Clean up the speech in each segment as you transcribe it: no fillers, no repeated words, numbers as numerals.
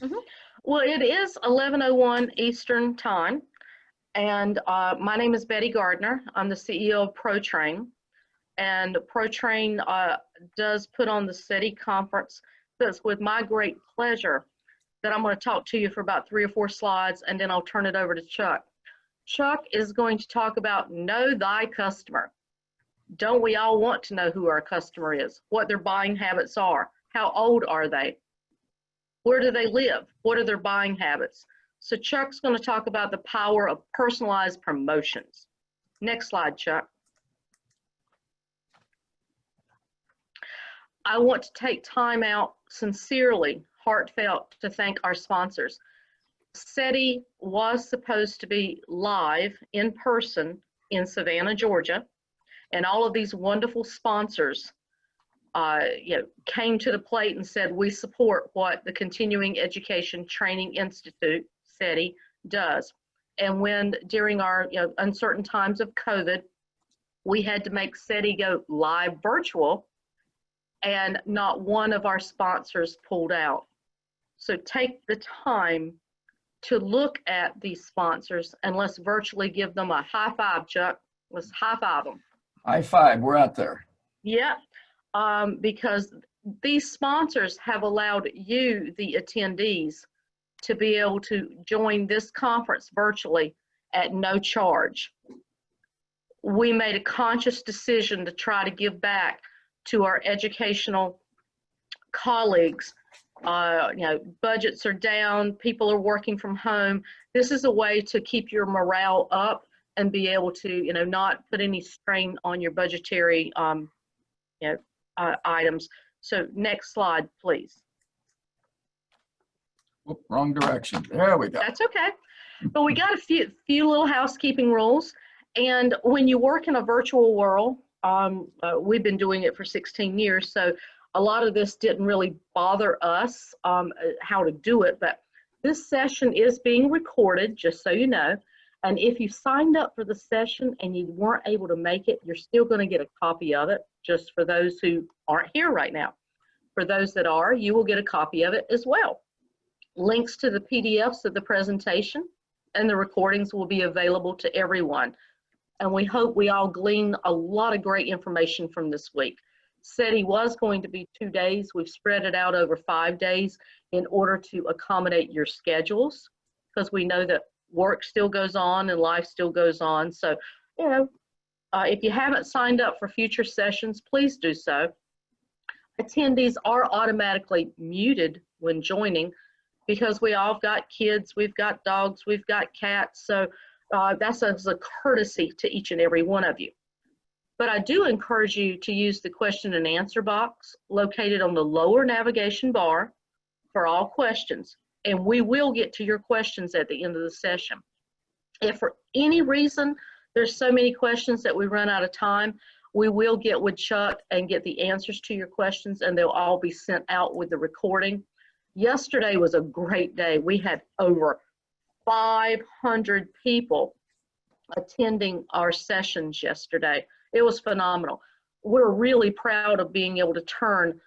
Mhm. Well, it is 11:01 Eastern Time, and my name is Betty Gardner. I'm the CEO of ProTrain, and ProTrain does put on the CETI conference. So it's with my great pleasure that I'm going to talk to you for about 3 or 4 slides, and then I'll turn it over to Chuck. Chuck is going to talk about Know Thy Customer. Don't we all want to know who our customer is, what their buying habits are, how old are they? Where do they live? What are their buying habits? So Chuck's going to talk about the power of personalized promotions. Next slide, Chuck. I want to take time out, sincerely, heartfelt, to thank our sponsors. CETI was supposed to be live in person in Savannah, Georgia, and all of these wonderful sponsors came to the plate and said, we support what the Continuing Education Training Institute, CETI, does. And when during our uncertain times of COVID, we had to make CETI go live virtual, and not one of our sponsors pulled out. So take the time to look at these sponsors, and let's virtually give them a high five, Chuck. Let's high five them. High five, we're out there. Yeah. Because these sponsors have allowed you, the attendees, to be able to join this conference virtually at no charge. We made a conscious decision to try to give back to our educational colleagues. Budgets are down, people are working from home. This is a way to keep your morale up and be able to, not put any strain on your budgetary items. So next slide, please. Whoop, wrong direction. There we go. That's okay. But we got a few little housekeeping rules. And when you work in a virtual world, we've been doing it for 16 years, so a lot of this didn't really bother us how to do it. But this session is being recorded, just so you know. And if you signed up for the session and you weren't able to make it, you're still going to get a copy of it, just for those who aren't here right now. For those that are, you will get a copy of it as well. Links to the PDFs of the presentation and the recordings will be available to everyone. And we hope we all glean a lot of great information from this week. CETI was going to be 2 days. We've spread it out over 5 days in order to accommodate your schedules, because we know that work still goes on and life still goes on. So, if you haven't signed up for future sessions, please do so. Attendees are automatically muted when joining because we all got kids, we've got dogs, we've got cats. So that's as a courtesy to each and every one of you. But I do encourage you to use the question and answer box located on the lower navigation bar for all questions. And we will get to your questions at the end of the session. If for any reason there's so many questions that we run out of time, we will get with Chuck and get the answers to your questions, and they'll all be sent out with the recording. Yesterday was a great day. We had over 500 people attending our sessions yesterday. It was phenomenal. We're really proud of being able to turn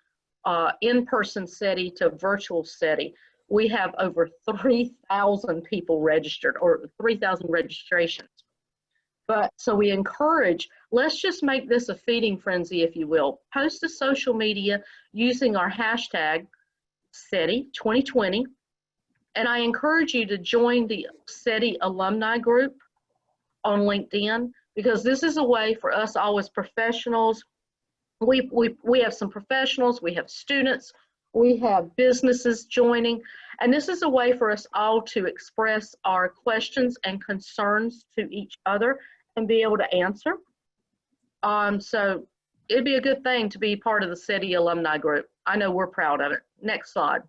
in-person CETI to virtual CETI. We have over 3,000 people registered, or 3,000 registrations. But so we encourage, let's just make this a feeding frenzy, if you will. Post to social media using our hashtag CETI 2020. And I encourage you to join the CETI alumni group on LinkedIn, because this is a way for us all as professionals. We have some professionals, we have students, we have businesses joining, and this is a way for us all to express our questions and concerns to each other and be able to answer. So it'd be a good thing to be part of the CETI alumni group. I know we're proud of it. Next slide.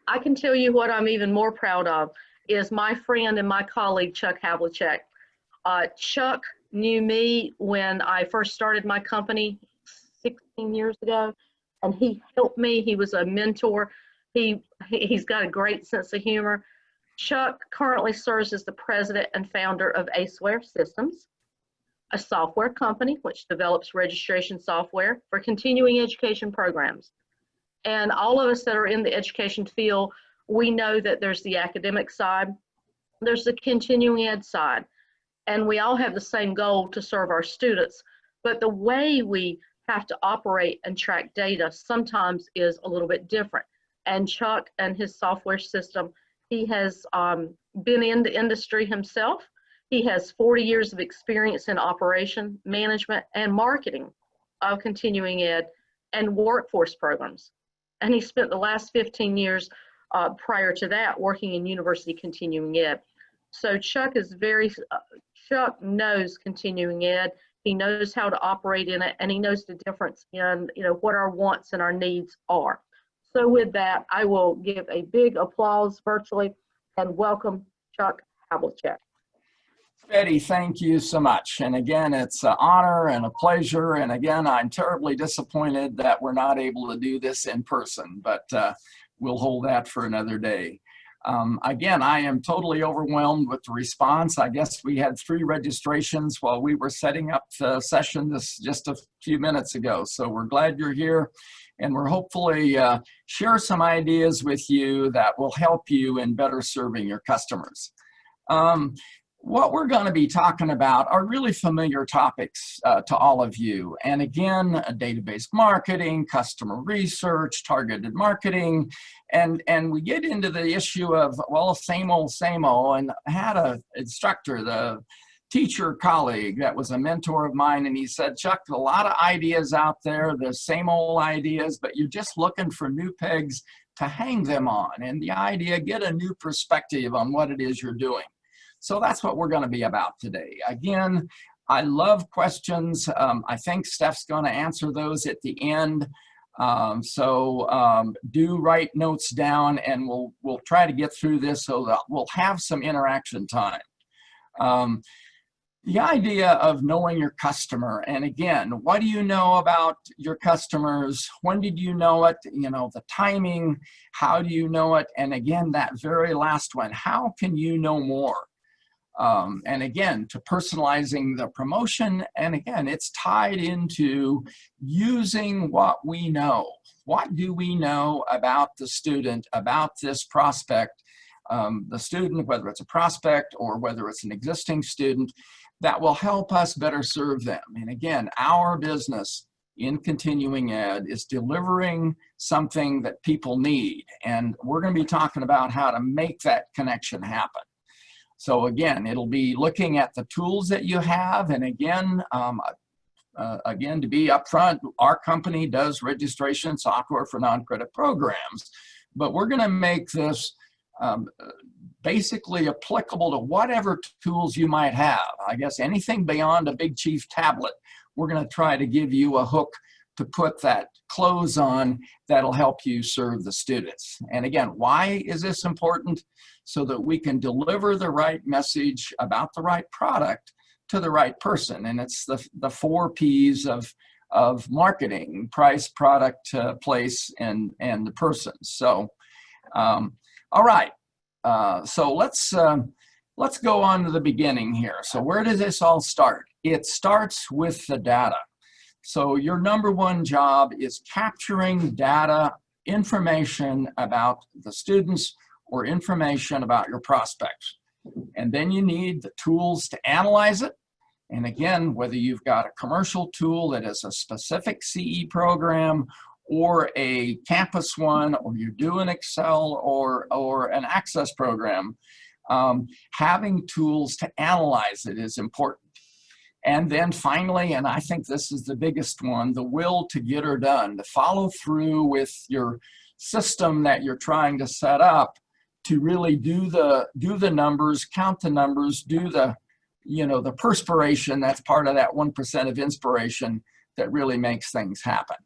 I can tell you what I'm even more proud of is my friend and my colleague, Chuck Havlicek. Chuck knew me when I first started my company 16 years ago, and he helped me. He was a mentor. He's got a great sense of humor. Chuck currently serves as the president and founder of Aceware Systems, a software company which develops registration software for continuing education programs. And all of us that are in the education field, we know that there's the academic side, there's the continuing ed side, and we all have the same goal to serve our students. But the way we have to operate and track data sometimes is a little bit different. And Chuck and his software system, he has been in the industry himself. He has 40 years of experience in operation, management, and marketing of continuing ed and workforce programs. And he spent the last 15 years prior to that working in university continuing ed. So Chuck is Chuck knows continuing ed. He knows how to operate in it, and he knows the difference in, what our wants and our needs are. So with that, I will give a big applause virtually and welcome Chuck Havlicek. Betty, thank you so much. And again, it's an honor and a pleasure. And again, I'm terribly disappointed that we're not able to do this in person, but we'll hold that for another day. Again, I am totally overwhelmed with the response. I guess we had 3 registrations while we were setting up the session just a few minutes ago. So we're glad you're here, and we're hopefully share some ideas with you that will help you in better serving your customers. What we're going to be talking about are really familiar topics to all of you. And again, database marketing, customer research, targeted marketing, and we get into the issue of, well, same old, and I had an instructor, the teacher colleague that was a mentor of mine, and he said, Chuck, a lot of ideas out there, the same old ideas, but you're just looking for new pegs to hang them on. And the idea, get a new perspective on what it is you're doing. So that's what we're going to be about today. Again, I love questions. I think Steph's going to answer those at the end. Do write notes down, and we'll try to get through this so that we'll have some interaction time. The idea of knowing your customer, and again, what do you know about your customers? When did you know it? The timing, how do you know it? And again, that very last one, how can you know more? And again, to personalizing the promotion, and again, it's tied into using what we know. What do we know about the student, about this prospect, the student, whether it's a prospect or whether it's an existing student, that will help us better serve them. And again, our business in continuing ed is delivering something that people need. And we're going to be talking about how to make that connection happen. So again, it'll be looking at the tools that you have. And again, to be upfront, our company does registration software for non-credit programs, but we're going to make this basically applicable to whatever tools you might have. I guess anything beyond a Big Chief tablet, we're going to try to give you a hook to put that close on that'll help you serve the students. And again, why is this important? So that we can deliver the right message about the right product to the right person. And it's the 4 P's of marketing: price, product, place, and the person. So, all right. So let's go on to the beginning here. So where does this all start? It starts with the data. So your number 1 job is capturing data, information about the students or information about your prospects. And then you need the tools to analyze it. And again, whether you've got a commercial tool that is a specific CE program or a campus one, or you're doing Excel or an Access program, having tools to analyze it is important. And then finally, and I think this is the biggest one, the will to get her done, to follow through with your system that you're trying to set up, to really do the numbers, count the numbers, do the perspiration. That's part of that 1% of inspiration that really makes things happen.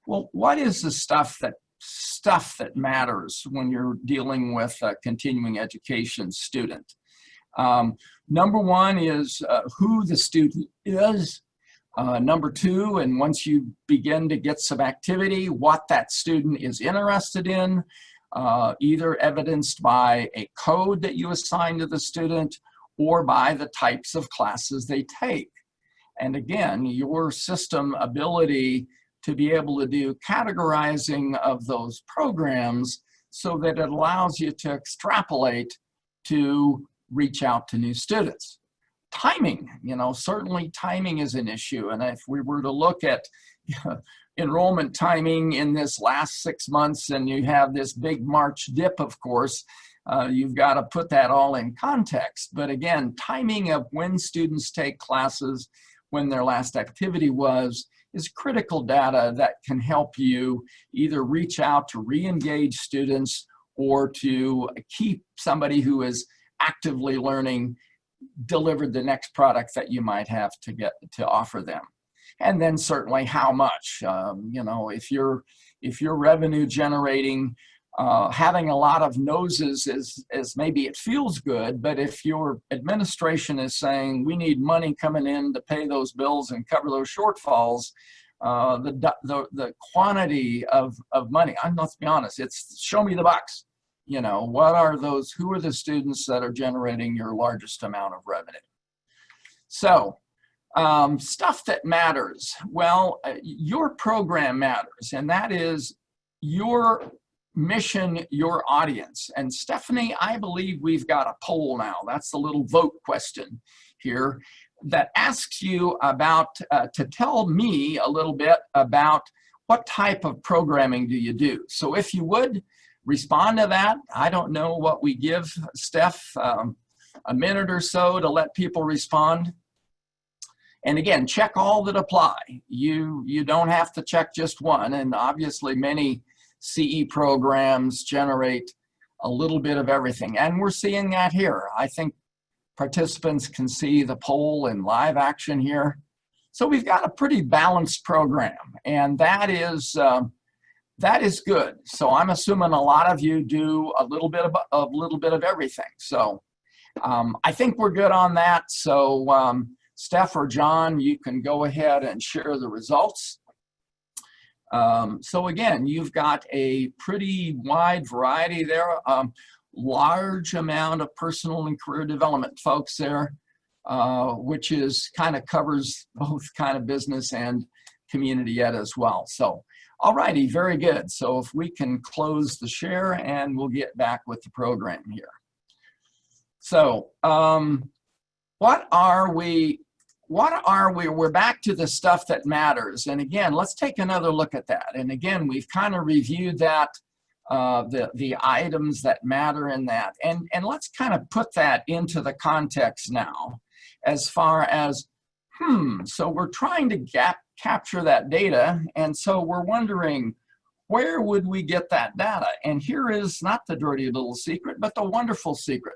Well, what is the stuff that matters when you're dealing with a continuing education student? Number 1 is who the student is. Number 2, and once you begin to get some activity, what that student is interested in, either evidenced by a code that you assign to the student or by the types of classes they take. And again, your system ability to be able to do categorizing of those programs so that it allows you to extrapolate to reach out to new students. Timing, certainly timing is an issue. And if we were to look at enrollment timing in this last 6 months, and you have this big March dip, of course, you've got to put that all in context. But again, timing of when students take classes, when their last activity was, is critical data that can help you either reach out to re-engage students or to keep somebody who is actively learning delivered the next product that you might have to offer them. And then certainly how much, if you're revenue generating, having a lot of noses is maybe it feels good, but if your administration is saying we need money coming in to pay those bills and cover those shortfalls, the quantity of money, let's be honest, it's show me the bucks. What are those, who are the students that are generating your largest amount of revenue? So stuff that matters. Well, your program matters, and that is your mission, your audience. And Stephanie, I believe we've got a poll now. That's the little vote question here that asks you about, to tell me a little bit about what type of programming do you do. So if you would respond to that. I don't know what we give, Steph, a minute or so to let people respond. And again, check all that apply. You don't have to check just one, and obviously many CE programs generate a little bit of everything, and we're seeing that here. I think participants can see the poll in live action here. So we've got a pretty balanced program, and that is good. So I'm assuming a lot of you do a little bit of everything. So I think we're good on that. So Steph or John, you can go ahead and share the results. So again, you've got a pretty wide variety there. Large amount of personal and career development folks there, which is kind of covers both kind of business and community ed as well. So, all righty, very good. So if we can close the share and we'll get back with the program here. So what are we, we're back to the stuff that matters. And again, let's take another look at that. And again, we've kind of reviewed that, the items that matter in that. And let's kind of put that into the context now as far as, so we're trying to capture that data. And so we're wondering, where would we get that data? And here is not the dirty little secret, but the wonderful secret.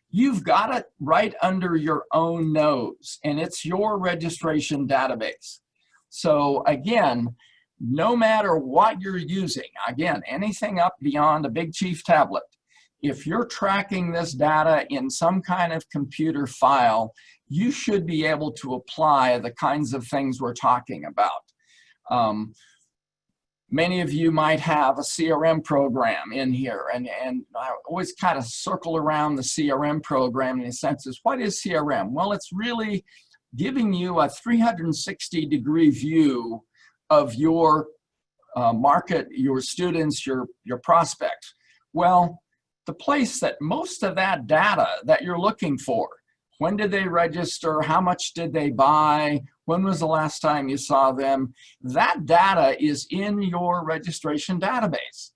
You've got it right under your own nose, and it's your registration database. So again, no matter what you're using, again, anything up beyond a Big Chief tablet, if you're tracking this data in some kind of computer file, you should be able to apply the kinds of things we're talking about. Many of you might have a CRM program in here, and I always kind of circle around the CRM program in the sense is, what is CRM? Well, it's really giving you a 360-degree view of your market, your students, your prospects. Well, the place that most of that data that you're looking for, when did they register? How much did they buy? When was the last time you saw them? That data is in your registration database.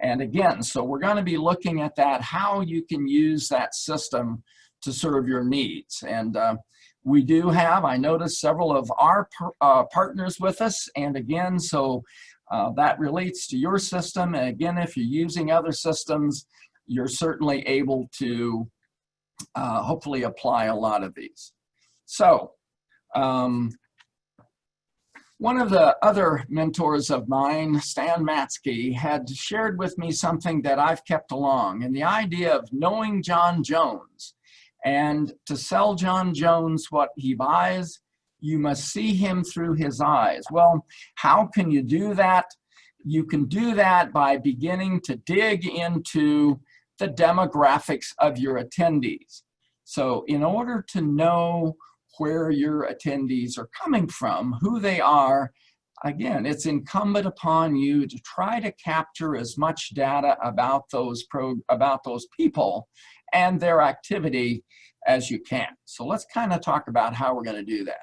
And again, so we're going to be looking at that, how you can use that system to serve your needs. And we do have, I noticed, several of our partners with us. And again, so that relates to your system. And again, if you're using other systems, you're certainly able to hopefully apply a lot of these. So one of the other mentors of mine, Stan Matsky, had shared with me something that I've kept along, and the idea of knowing John Jones. And to sell John Jones what he buys, you must see him through his eyes. Well, how can you do that? You can do that by beginning to dig into the demographics of your attendees. So in order to know where your attendees are coming from, who they are, again, it's incumbent upon you to try to capture as much data about those people and their activity as you can. So let's kind of talk about how we're going to do that.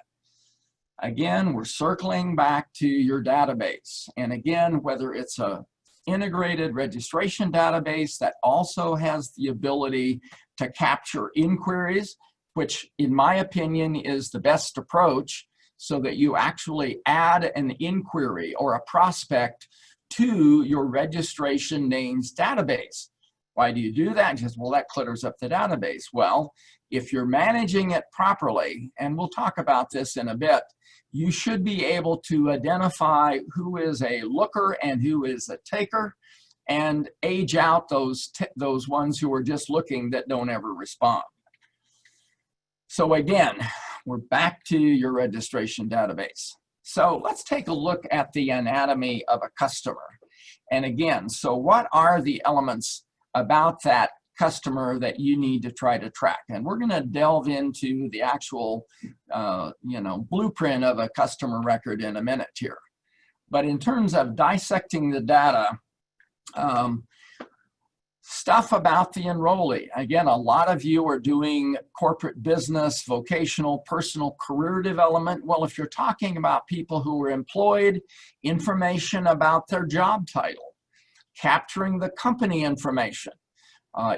Again, we're circling back to your database. And again, whether it's a integrated registration database that also has the ability to capture inquiries, which in my opinion is the best approach, so that you actually add an inquiry or a prospect to your registration names database. Why do you do that? Because, well, that clutters up the database. Well, if you're managing it properly, and we'll talk about this in a bit, you should be able to identify who is a looker and who is a taker, and age out those ones who are just looking that don't ever respond. So again, we're back to your registration database. So let's take a look at the anatomy of a customer. And again, so what are the elements about that customer that you need to try to track? And we're going to delve into the actual blueprint of a customer record in a minute here. But in terms of dissecting the data, stuff about the enrollee. Again, a lot of you are doing corporate business, vocational, personal career development. Well, if you're talking about people who are employed, information about their job title, capturing the company information.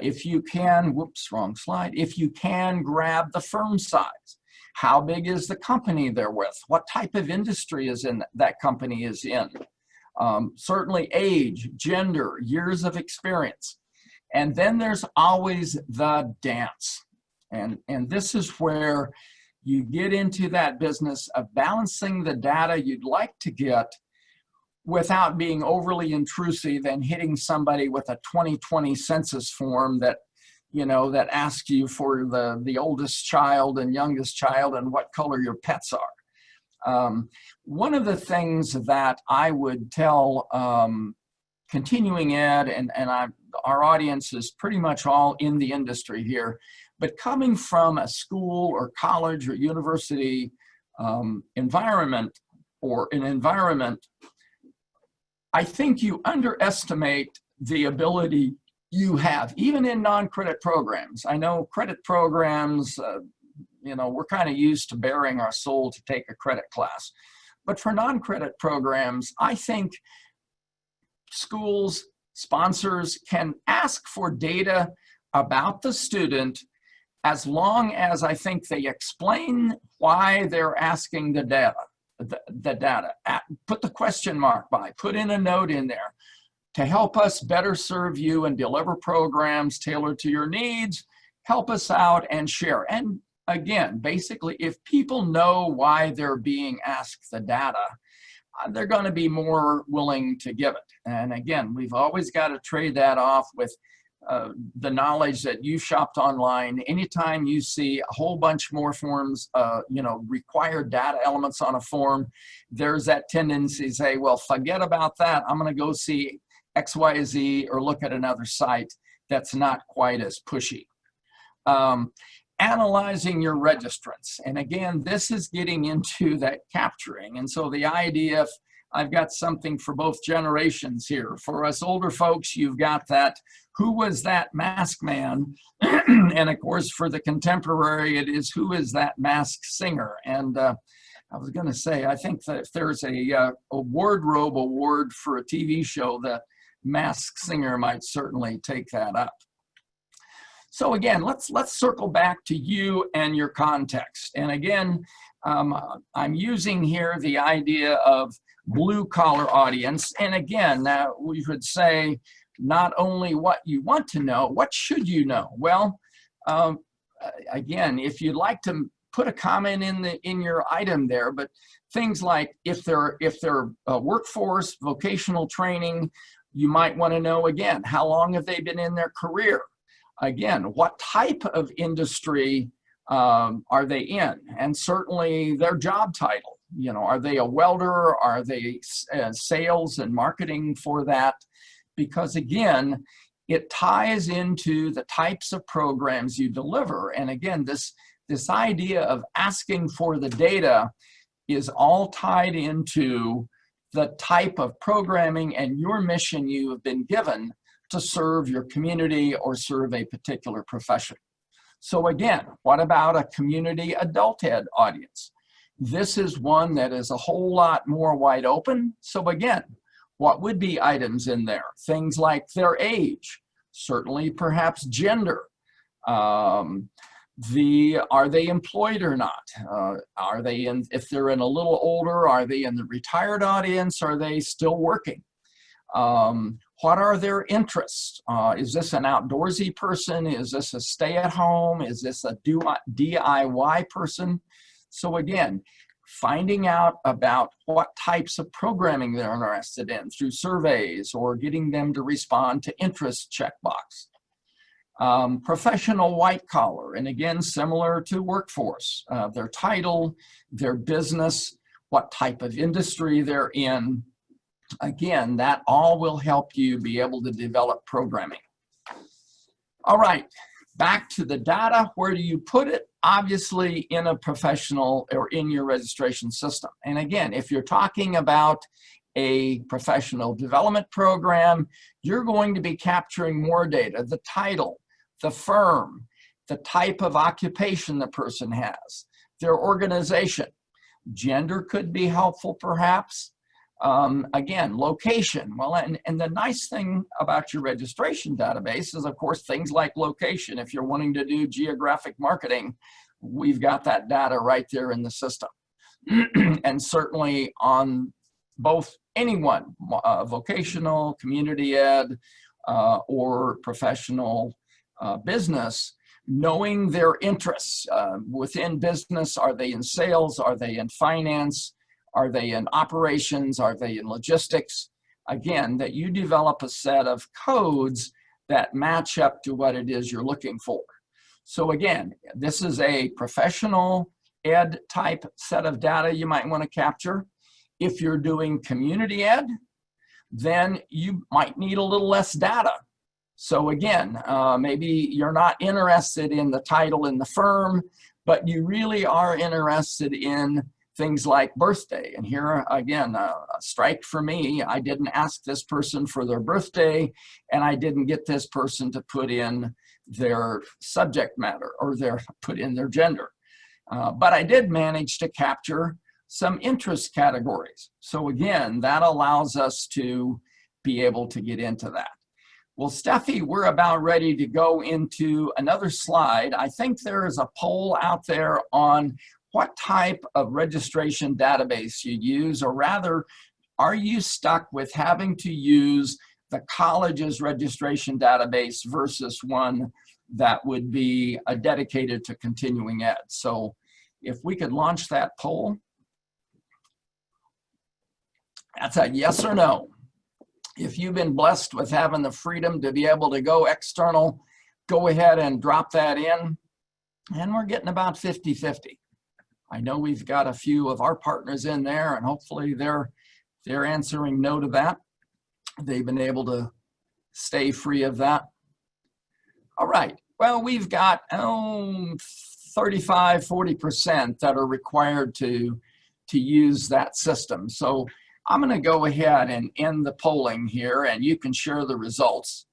If you can, whoops, wrong slide. If you can, grab the firm size. How big is the company they're with? What type of industry is in that company is in? Certainly age, gender, years of experience. And then there's always the dance. And this is where you get into that business of balancing the data you'd like to get without being overly intrusive and hitting somebody with a 2020 census form that, that asks you for the oldest child and youngest child and what color your pets are. One of the things that I would tell continuing ed, and our audience is pretty much all in the industry here, but coming from a school or college or university environment, or an environment, I think you underestimate the ability you have, even in non-credit programs. I know credit programs, we're kind of used to bearing our soul to take a credit class. But for non-credit programs, I think schools, sponsors can ask for data about the student as long as I think they explain why they're asking the data. Put the question mark by, put in a note in there to help us better serve you and deliver programs tailored to your needs, help us out and share. And again, basically, if people know why they're being asked the data, they're going to be more willing to give it. And again, we've always got to trade that off with the knowledge that you shopped online. Anytime you see a whole bunch more forms, required data elements on a form, there's that tendency to say, well, forget about that. I'm going to go see XYZ or look at another site that's not quite as pushy. Analyzing your registrants. And again, this is getting into that capturing. And so the idea of, I've got something for both generations here. For us older folks, you've got that, who was that masked man? And of course, for the contemporary, it is, who is that masked singer? And I was going to say, I think that if there's a wardrobe award for a TV show, the masked singer might certainly take that up. So again, let's circle back to you and your context. And again, I'm using here the idea of blue-collar audience. And again, we would say not only what you want to know, what should you know? Well, again, if you'd like to put a comment in your item there, but things like if they're workforce, vocational training, you might want to know, again, how long have they been in their career? Again, what type of industry are they in? And certainly their job title. Are they a welder? Are they sales and marketing for that? Because again, it ties into the types of programs you deliver. And again, this idea of asking for the data is all tied into the type of programming and your mission you have been given to serve your community or serve a particular profession. So again, what about a community adult ed audience? This is one that is a whole lot more wide open. So again, what would be items in there? Things like their age, certainly perhaps gender. Are they employed or not? Are they in, if they're in a little older, are they in the retired audience? Are they still working? What are their interests? Is this an outdoorsy person? Is this a stay-at-home? Is this a DIY person? So again, finding out about what types of programming they're interested in through surveys or getting them to respond to interest checkbox. Professional white collar, and again, similar to workforce, their title, their business, what type of industry they're in. Again, that all will help you be able to develop programming. All right, back to the data. Where do you put it? Obviously in a professional or in your registration system. And again, if you're talking about a professional development program, you're going to be capturing more data, the title, the firm, the type of occupation the person has, their organization. Gender could be helpful perhaps. Again, location. Well, and the nice thing about your registration database is, of course, things like location. If you're wanting to do geographic marketing, we've got that data right there in the system. And certainly on both anyone, vocational, community ed, or professional business, knowing their interests within business. Are they in sales? Are they in finance? Are they in operations? Are they in logistics? Again, that you develop a set of codes that match up to what it is you're looking for. So again, this is a professional ed type set of data you might want to capture. If you're doing community ed, then you might need a little less data. So again, maybe you're not interested in the title in the firm, but you really are interested in things like birthday. And here again, a strike for me. I didn't ask this person for their birthday, and I didn't get this person to put in their subject matter or put in their gender. But I did manage to capture some interest categories. So again, that allows us to be able to get into that. Well, Steffi, we're about ready to go into another slide. I think there is a poll out there on what type of registration database you use, or rather, are you stuck with having to use the college's registration database versus one that would be dedicated to continuing ed? So if we could launch that poll. That's a yes or no. If you've been blessed with having the freedom to be able to go external, go ahead and drop that in. And we're getting about 50-50. I know we've got a few of our partners in there, and hopefully they're answering no to that. They've been able to stay free of that. All right. Well, we've got 35-40% that are required to use that system. So I'm going to go ahead and end the polling here, and you can share the results.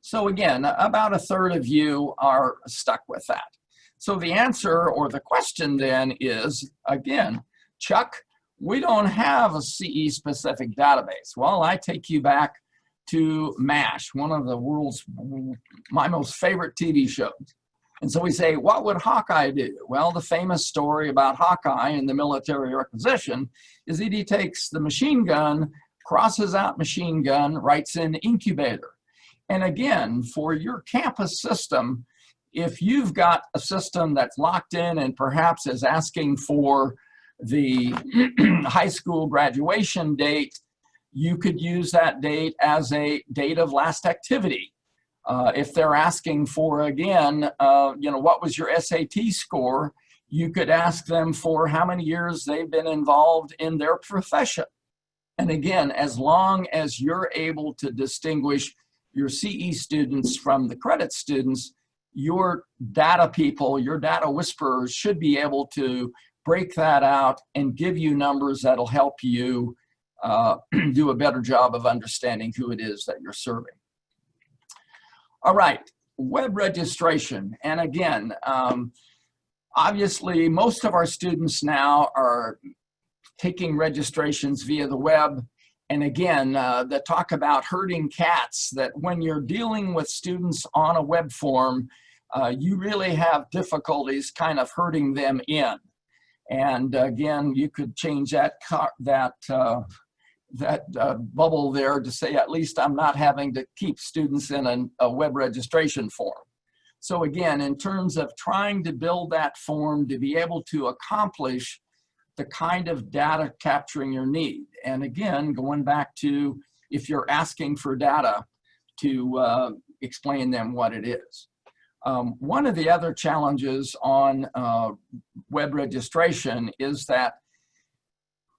So again, about a third of you are stuck with that. So the answer or the question then is, again, Chuck, we don't have a CE specific database. Well, I take you back to MASH, one of the my most favorite TV shows. And so we say, what would Hawkeye do? Well, the famous story about Hawkeye in the military requisition is that he takes the machine gun, crosses out machine gun, writes in incubator. And again, for your campus system, if you've got a system that's locked in and perhaps is asking for the high school graduation date, you could use that date as a date of last activity. If they're asking for, again, what was your SAT score, you could ask them for how many years they've been involved in their profession. And again, as long as you're able to distinguish your CE students from the credit students, your data people, your data whisperers should be able to break that out and give you numbers that'll help you do a better job of understanding who it is that you're serving. All right, web registration. And again, obviously most of our students now are taking registrations via the web. And again, the talk about herding cats, that when you're dealing with students on a web form, you really have difficulties kind of herding them in. And again, you could change that bubble there to say, at least I'm not having to keep students in a web registration form. So again, in terms of trying to build that form to be able to accomplish the kind of data capturing you need. And again, going back to, if you're asking for data, to explain them what it is. One of the other challenges on web registration is that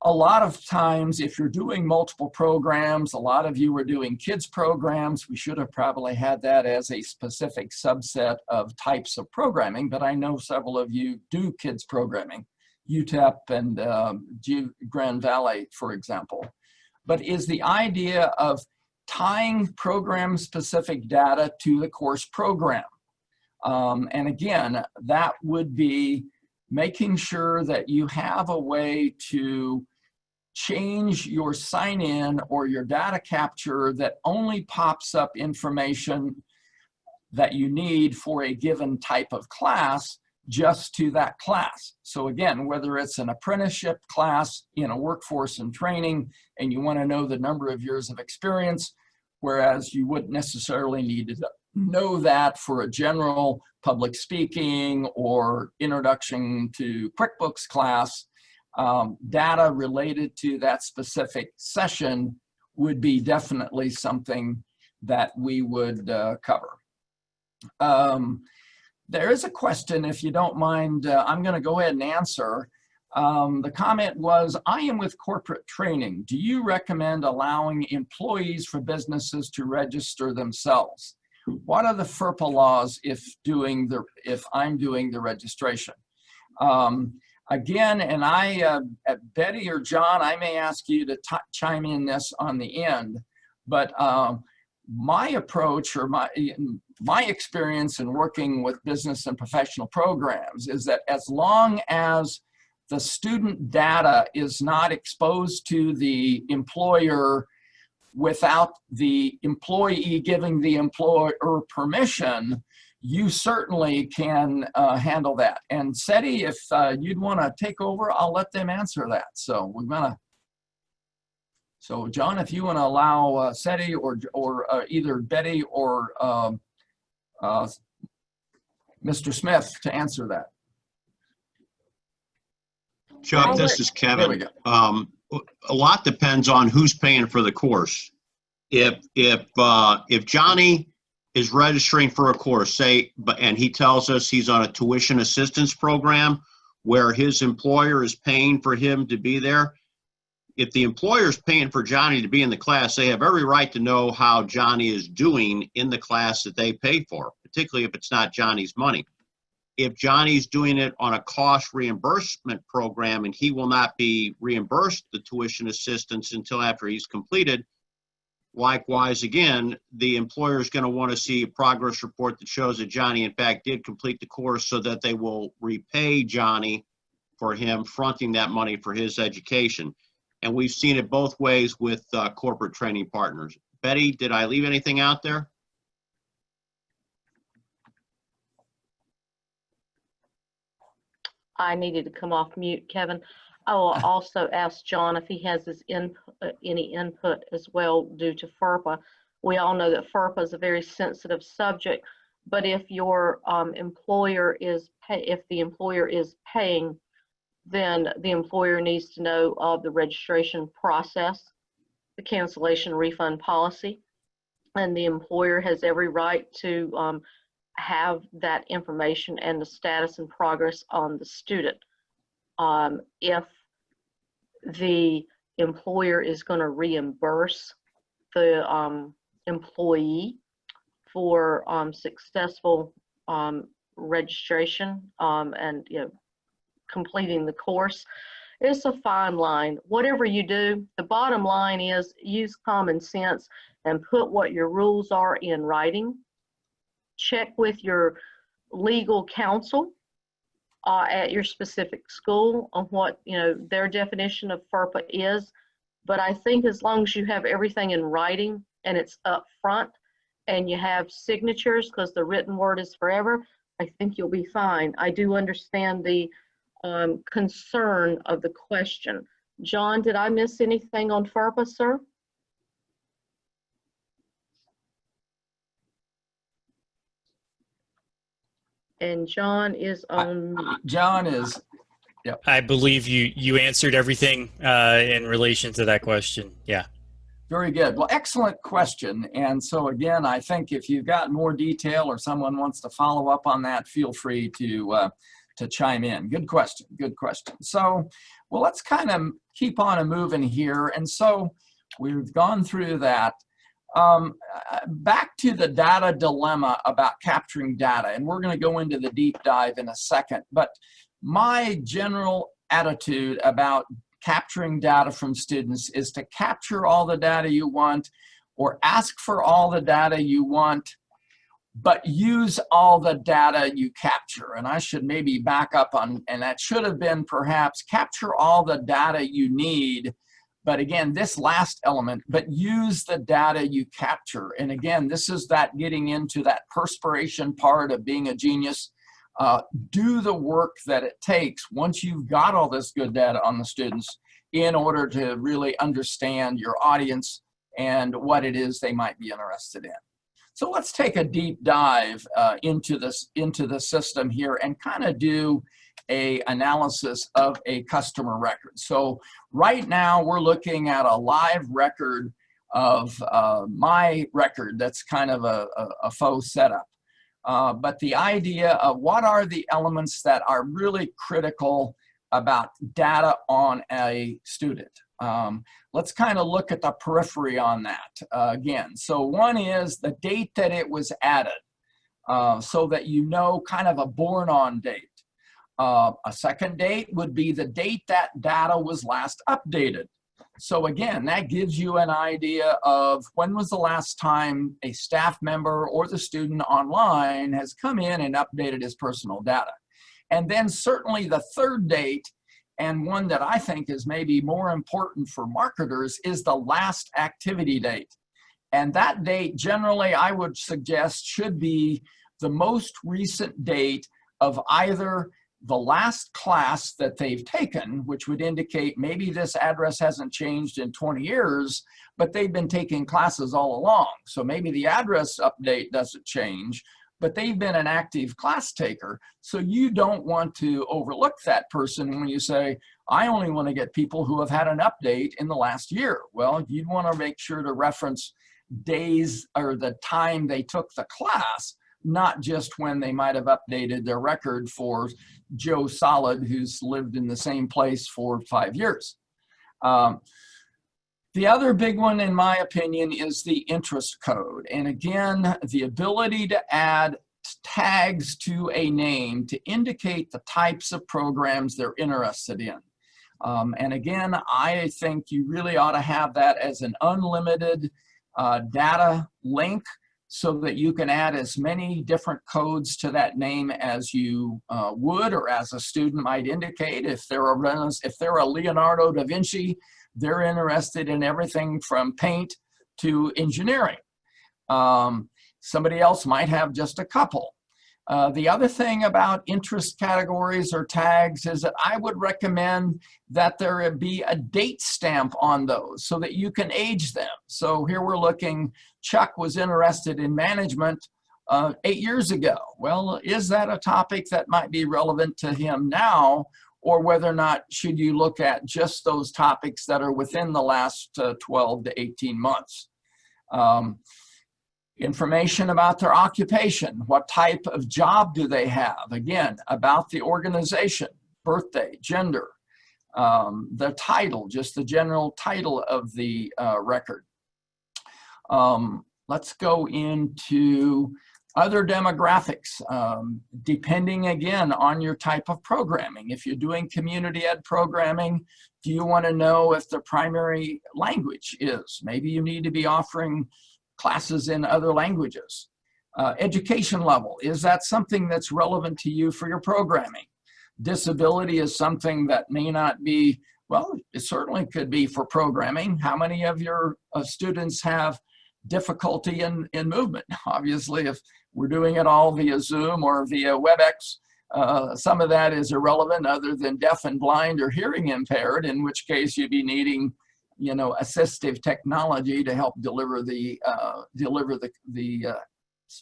a lot of times, if you're doing multiple programs, a lot of you are doing kids programs. We should have probably had that as a specific subset of types of programming, but I know several of you do kids programming, UTEP and Grand Valley, for example. But is the idea of tying program-specific data to the course program. And again, that would be making sure that you have a way to change your sign-in or your data capture that only pops up information that you need for a given type of class just to that class. So again, whether it's an apprenticeship class in a workforce and training, and you want to know the number of years of experience, whereas you wouldn't necessarily need to know that for a general public speaking or introduction to QuickBooks class, data related to that specific session would be definitely something that we would cover. There is a question, if you don't mind, I'm going to go ahead and answer. The comment was, I am with corporate training. Do you recommend allowing employees for businesses to register themselves? What are the FERPA laws if I'm doing the registration? Again, and Betty or John, I may ask you to chime in this on the end, but my approach or my experience in working with business and professional programs is that as long as the student data is not exposed to the employer without the employee giving the employer permission, you certainly can handle that. And CETI, if you'd want to take over, I'll let them answer that. So we're gonna. So John, if you want to allow CETI or either Betty or Mr. Smith to answer that. Chuck, this is Kevin. There we go. A lot depends on who's paying for the course. If Johnny is registering for a course, and he tells us he's on a tuition assistance program where his employer is paying for him to be there, if the employer is paying for Johnny to be in the class, they have every right to know how Johnny is doing in the class that they pay for, particularly if it's not Johnny's money. If Johnny's doing it on a cost reimbursement program and he will not be reimbursed the tuition assistance until after he's completed, likewise, again, the employer is going to want to see a progress report that shows that Johnny, in fact, did complete the course so that they will repay Johnny for him fronting that money for his education. And we've seen it both ways with corporate training partners. Betty, did I leave anything out there? I needed to come off mute, Kevin. I will also ask John if he has his any input as well due to FERPA. We all know that FERPA is a very sensitive subject, but if your employer is if the employer is paying, then the employer needs to know of the registration process, the cancellation refund policy, and the employer has every right to have that information and the status and progress on the student. If the employer is going to reimburse the employee for successful registration and completing the course, It's a fine line. Whatever you do, the bottom line is use common sense and put what your rules are in writing. Check with your legal counsel at your specific school on what, you know, their definition of FERPA is. But I think as long as you have everything in writing and it's up front and you have signatures, because the written word is forever, I think you'll be fine. I do understand the concern of the question. John, did I miss anything on FERPA, sir? And John is on. John is, yep. I believe you answered everything in relation to that question. Yeah. Very good. Well, excellent question. And so again, I think if you've got more detail or someone wants to follow up on that, feel free to chime in. Good question. Good question. So, well, let's kind of keep on moving here. And so we've gone through that. Back to the data dilemma about capturing data, and we're going to go into the deep dive in a second. But my general attitude about capturing data from students is to capture all the data you want or ask for all the data you want, but use all the data you capture. And I should maybe back up on, and that should have been perhaps capture all the data you need. But again, this last element, but use the data you capture. And again, this is that getting into that perspiration part of being a genius. Do the work that it takes once you've got all this good data on the students in order to really understand your audience and what it is they might be interested in. So let's take a deep dive into the system here and kind of do a analysis of a customer record. So right now we're looking at a live record of my record. That's kind of a faux setup. But the idea of what are the elements that are really critical about data on a student. Let's kind of look at the periphery on that again. So one is the date that it was added, so that you know kind of a born on date. A second date would be the date that data was last updated. So again, that gives you an idea of when was the last time a staff member or the student online has come in and updated his personal data. And then certainly the third date, and one that I think is maybe more important for marketers, is the last activity date. And that date generally I would suggest should be the most recent date of either the last class that they've taken, which would indicate maybe this address hasn't changed in 20 years, but they've been taking classes all along. So maybe the address update doesn't change, but they've been an active class taker. So you don't want to overlook that person when you say, I only want to get people who have had an update in the last year. Well, you'd want to make sure to reference days or the time they took the class, not just when they might have updated their record for Joe Solid, who's lived in the same place for 5 years. The other big one, in my opinion, is the interest code. And again, the ability to add tags to a name to indicate the types of programs they're interested in. And again, I think you really ought to have that as an unlimited data link, so that you can add as many different codes to that name as you would, or as a student might indicate. If they're a Leonardo da Vinci, they're interested in everything from paint to engineering. Somebody else might have just a couple. The other thing about interest categories or tags is that I would recommend that there be a date stamp on those so that you can age them. So here we're looking, Chuck was interested in management 8 years ago. Well, is that a topic that might be relevant to him now, or whether or not should you look at just those topics that are within the last 12 to 18 months? Information about their occupation, what type of job do they have? Again, about the organization, birthday, gender, the title, just the general title of the record. Let's go into Other demographics, depending again on your type of programming. If you're doing community ed programming, do you want to know if the primary language is? Maybe you need to be offering classes in other languages. Education level, is that something that's relevant to you for your programming? Disability is something that may not be, well, it certainly could be for programming. How many of your students have difficulty in movement? Obviously, if we're doing it all via Zoom or via WebEx, some of that is irrelevant other than deaf and blind or hearing impaired, in which case you'd be needing, you know, assistive technology to help deliver the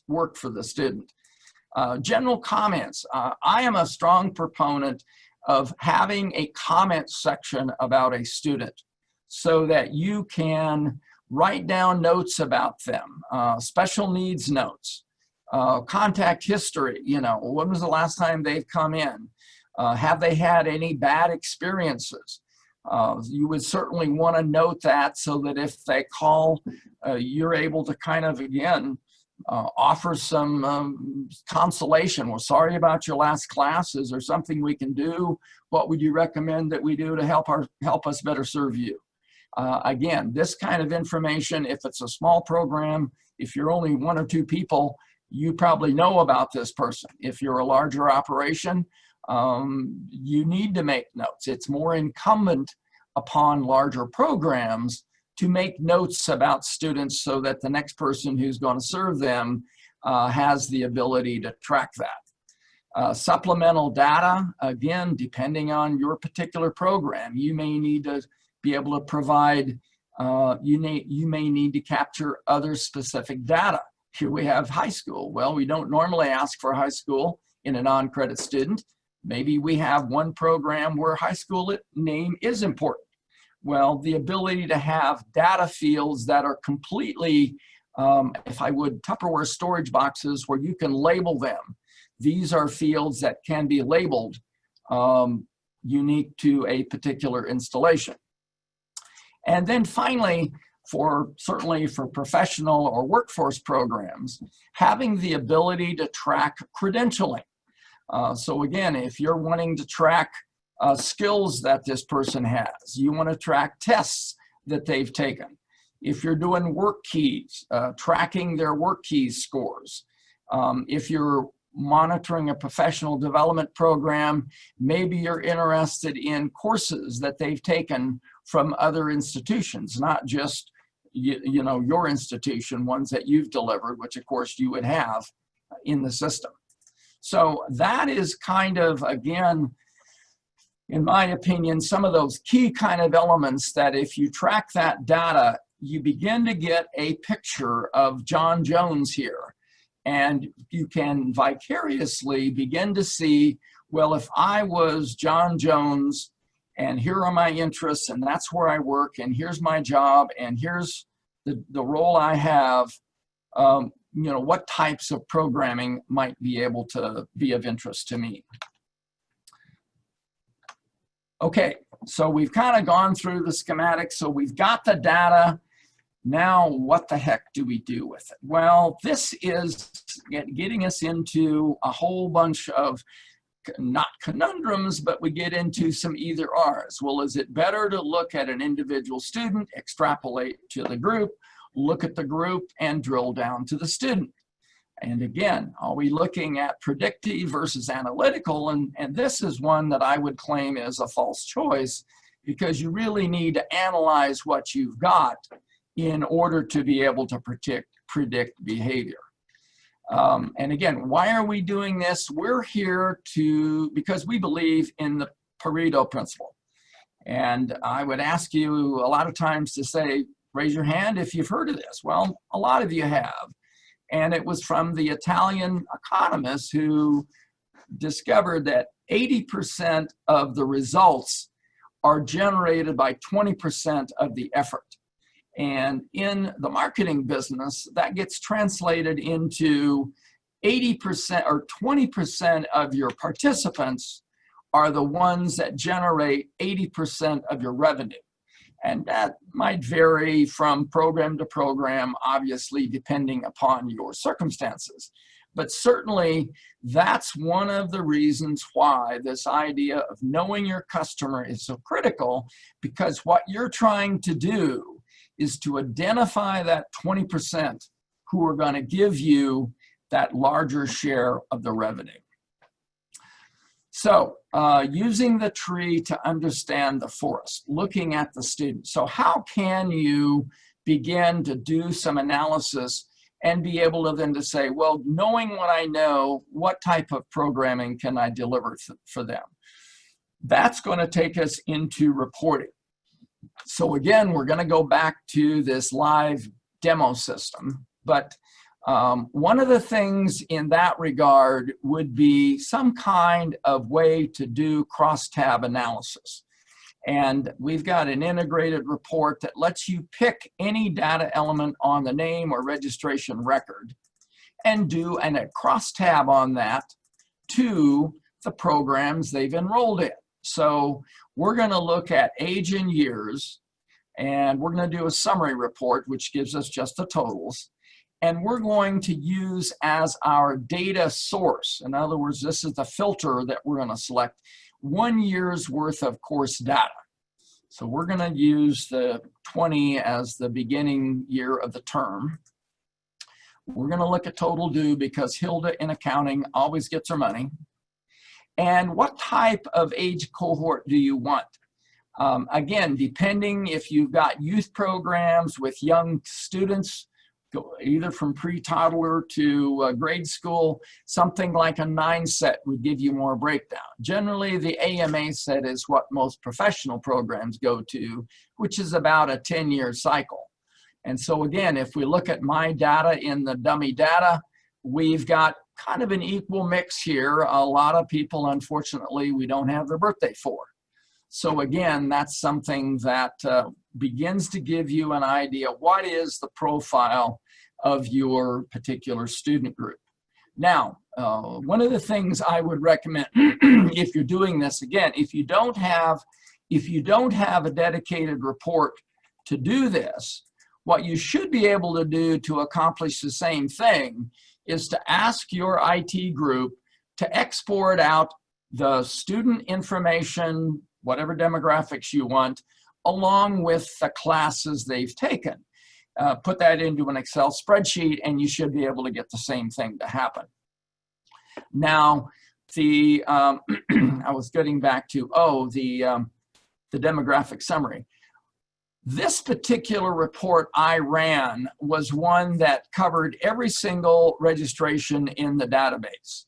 work for the student. General comments. I am a strong proponent of having a comment section about a student so that you can write down notes about them, special needs notes, contact history, you know, when was the last time they've come in? Have they had any bad experiences? You would certainly want to note that so that if they call, you're able to kind of, again, offer some consolation. We're sorry about your last class. Is there something we can do? What would you recommend that we do to help us better serve you? Again, this kind of information, if it's a small program, if you're only 1 or 2 people, you probably know about this person. If you're a larger operation, you need to make notes. It's more incumbent upon larger programs to make notes about students so that the next person who's going to serve them has the ability to track that. Supplemental data, again, depending on your particular program, you may need to be able to provide, you may need to capture other specific data. Here we have high school. Well, we don't normally ask for high school in a non-credit student. Maybe we have one program where high school name is important. Well, the ability to have data fields that are completely, if I would, Tupperware storage boxes where you can label them. These are fields that can be labeled unique to a particular installation. And then finally, certainly for professional or workforce programs, having the ability to track credentialing. So again, if you're wanting to track skills that this person has, you want to track tests that they've taken. If you're doing work keys, tracking their work keys scores. If you're monitoring a professional development program, maybe you're interested in courses that they've taken from other institutions, not just you know, your institution, ones that you've delivered, which of course you would have in the system. So that is kind of, again, in my opinion, some of those key kind of elements that if you track that data, you begin to get a picture of John Jones here. And you can vicariously begin to see, well, if I was John Jones, and here are my interests, and that's where I work, and here's my job, and here's the role I have, you know, what types of programming might be able to be of interest to me. Okay, so we've kind of gone through the schematics, so we've got the data. Now, what the heck do we do with it? Well, this is getting us into a whole bunch of, not conundrums, but we get into some either R's. Well, is it better to look at an individual student, extrapolate to the group, look at the group, and drill down to the student? And again, are we looking at predictive versus analytical? And this is one that I would claim is a false choice, because you really need to analyze what you've got in order to be able to predict behavior. And again, why are we doing this? We're here because we believe in the Pareto Principle. And I would ask you a lot of times to say, raise your hand if you've heard of this. Well, a lot of you have. And it was from the Italian economist who discovered that 80% of the results are generated by 20% of the effort. And in the marketing business, that gets translated into 80% or 20% of your participants are the ones that generate 80% of your revenue. And that might vary from program to program, obviously, depending upon your circumstances. But certainly that's one of the reasons why this idea of knowing your customer is so critical, because what you're trying to do is to identify that 20% who are going to give you that larger share of the revenue. So using the tree to understand the forest, looking at the student. So how can you begin to do some analysis and be able to then to say, well, knowing what I know, what type of programming can I deliver for them? That's going to take us into reporting. So again, we're going to go back to this live demo system, but one of the things in that regard would be some kind of way to do crosstab analysis. And we've got an integrated report that lets you pick any data element on the name or registration record and do a crosstab on that to the programs they've enrolled in. So we're going to look at age and years, and we're going to do a summary report, which gives us just the totals. And we're going to use as our data source. In other words, this is the filter that we're going to select 1 year's worth of course data. So we're going to use the 20 as the beginning year of the term. We're going to look at total due because Hilda in accounting always gets her money. And what type of age cohort do you want? Again, depending if you've got youth programs with young students, either from pre-toddler to grade school, something like a 9 set would give you more breakdown. Generally, the AMA set is what most professional programs go to, which is about a 10-year cycle. And so again, if we look at my data in the dummy data, we've got kind of an equal mix here. A lot of people, unfortunately, we don't have their birthday for. So again, that's something that begins to give you an idea what is the profile of your particular student group. Now, one of the things I would recommend if you're doing this, again, if you don't have a dedicated report to do this, what you should be able to do to accomplish the same thing is to ask your IT group to export out the student information, whatever demographics you want, along with the classes they've taken. Put that into an Excel spreadsheet and you should be able to get the same thing to happen. Now, I was getting back to, the demographic summary. This particular report I ran was one that covered every single registration in the database.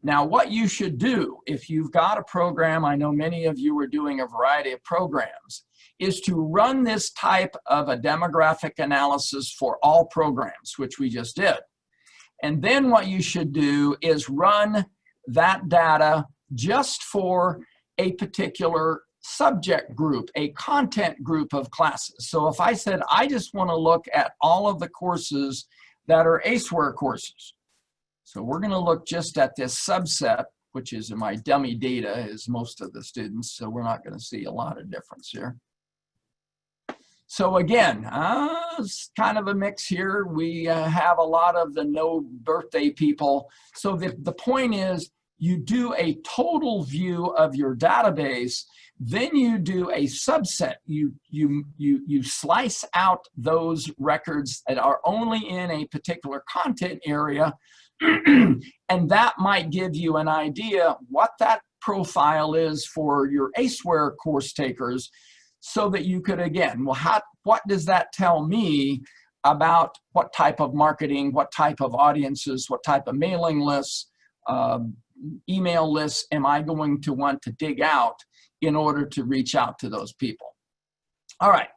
Now, what you should do if you've got a program, I know many of you are doing a variety of programs, is to run this type of a demographic analysis for all programs, which we just did. And then what you should do is run that data just for a particular subject group, a content group of classes. So if I said, I just want to look at all of the courses that are Aceware courses. So we're going to look just at this subset, which is in my dummy data is most of the students. So we're not going to see a lot of difference here. So again, it's kind of a mix here. We have a lot of the no birthday people. So the point is you do a total view of your database, then you do a subset. You slice out those records that are only in a particular content area, and that might give you an idea what that profile is for your Aceware course takers, so that you could, again, well, what does that tell me about what type of marketing, what type of audiences, what type of mailing lists, email lists am I going to want to dig out in order to reach out to those people? All right,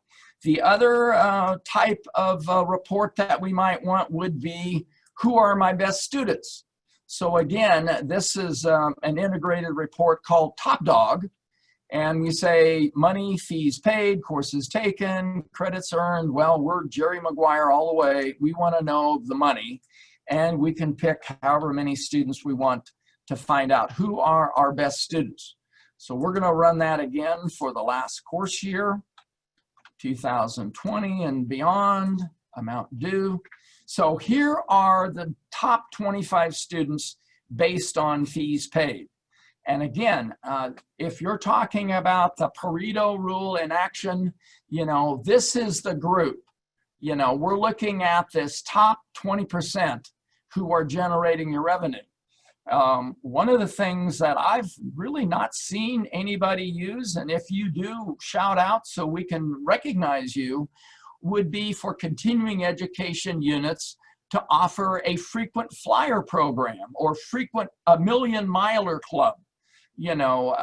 the other type of report that we might want would be, who are my best students? So again, this is an integrated report called Top Dog. And we say money, fees paid, courses taken, credits earned. Well, we're Jerry Maguire all the way. We want to know the money. And we can pick however many students we want to find out who are our best students. So we're going to run that again for the last course year, 2020 and beyond, amount due. So here are the top 25 students based on fees paid. And again, if you're talking about the Pareto rule in action, you know, this is the group. You know, we're looking at this top 20% who are generating your revenue. One of the things that I've really not seen anybody use, and if you do, shout out so we can recognize you, would be for continuing education units to offer a frequent flyer program or frequent a million miler club. You know,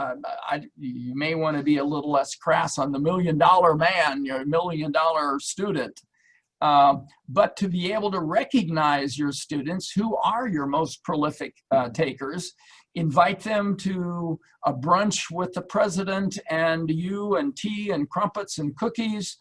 you may want to be a little less crass on the $1 million man, you're $1 million student. But to be able to recognize your students who are your most prolific takers, invite them to a brunch with the president and you and tea and crumpets and cookies,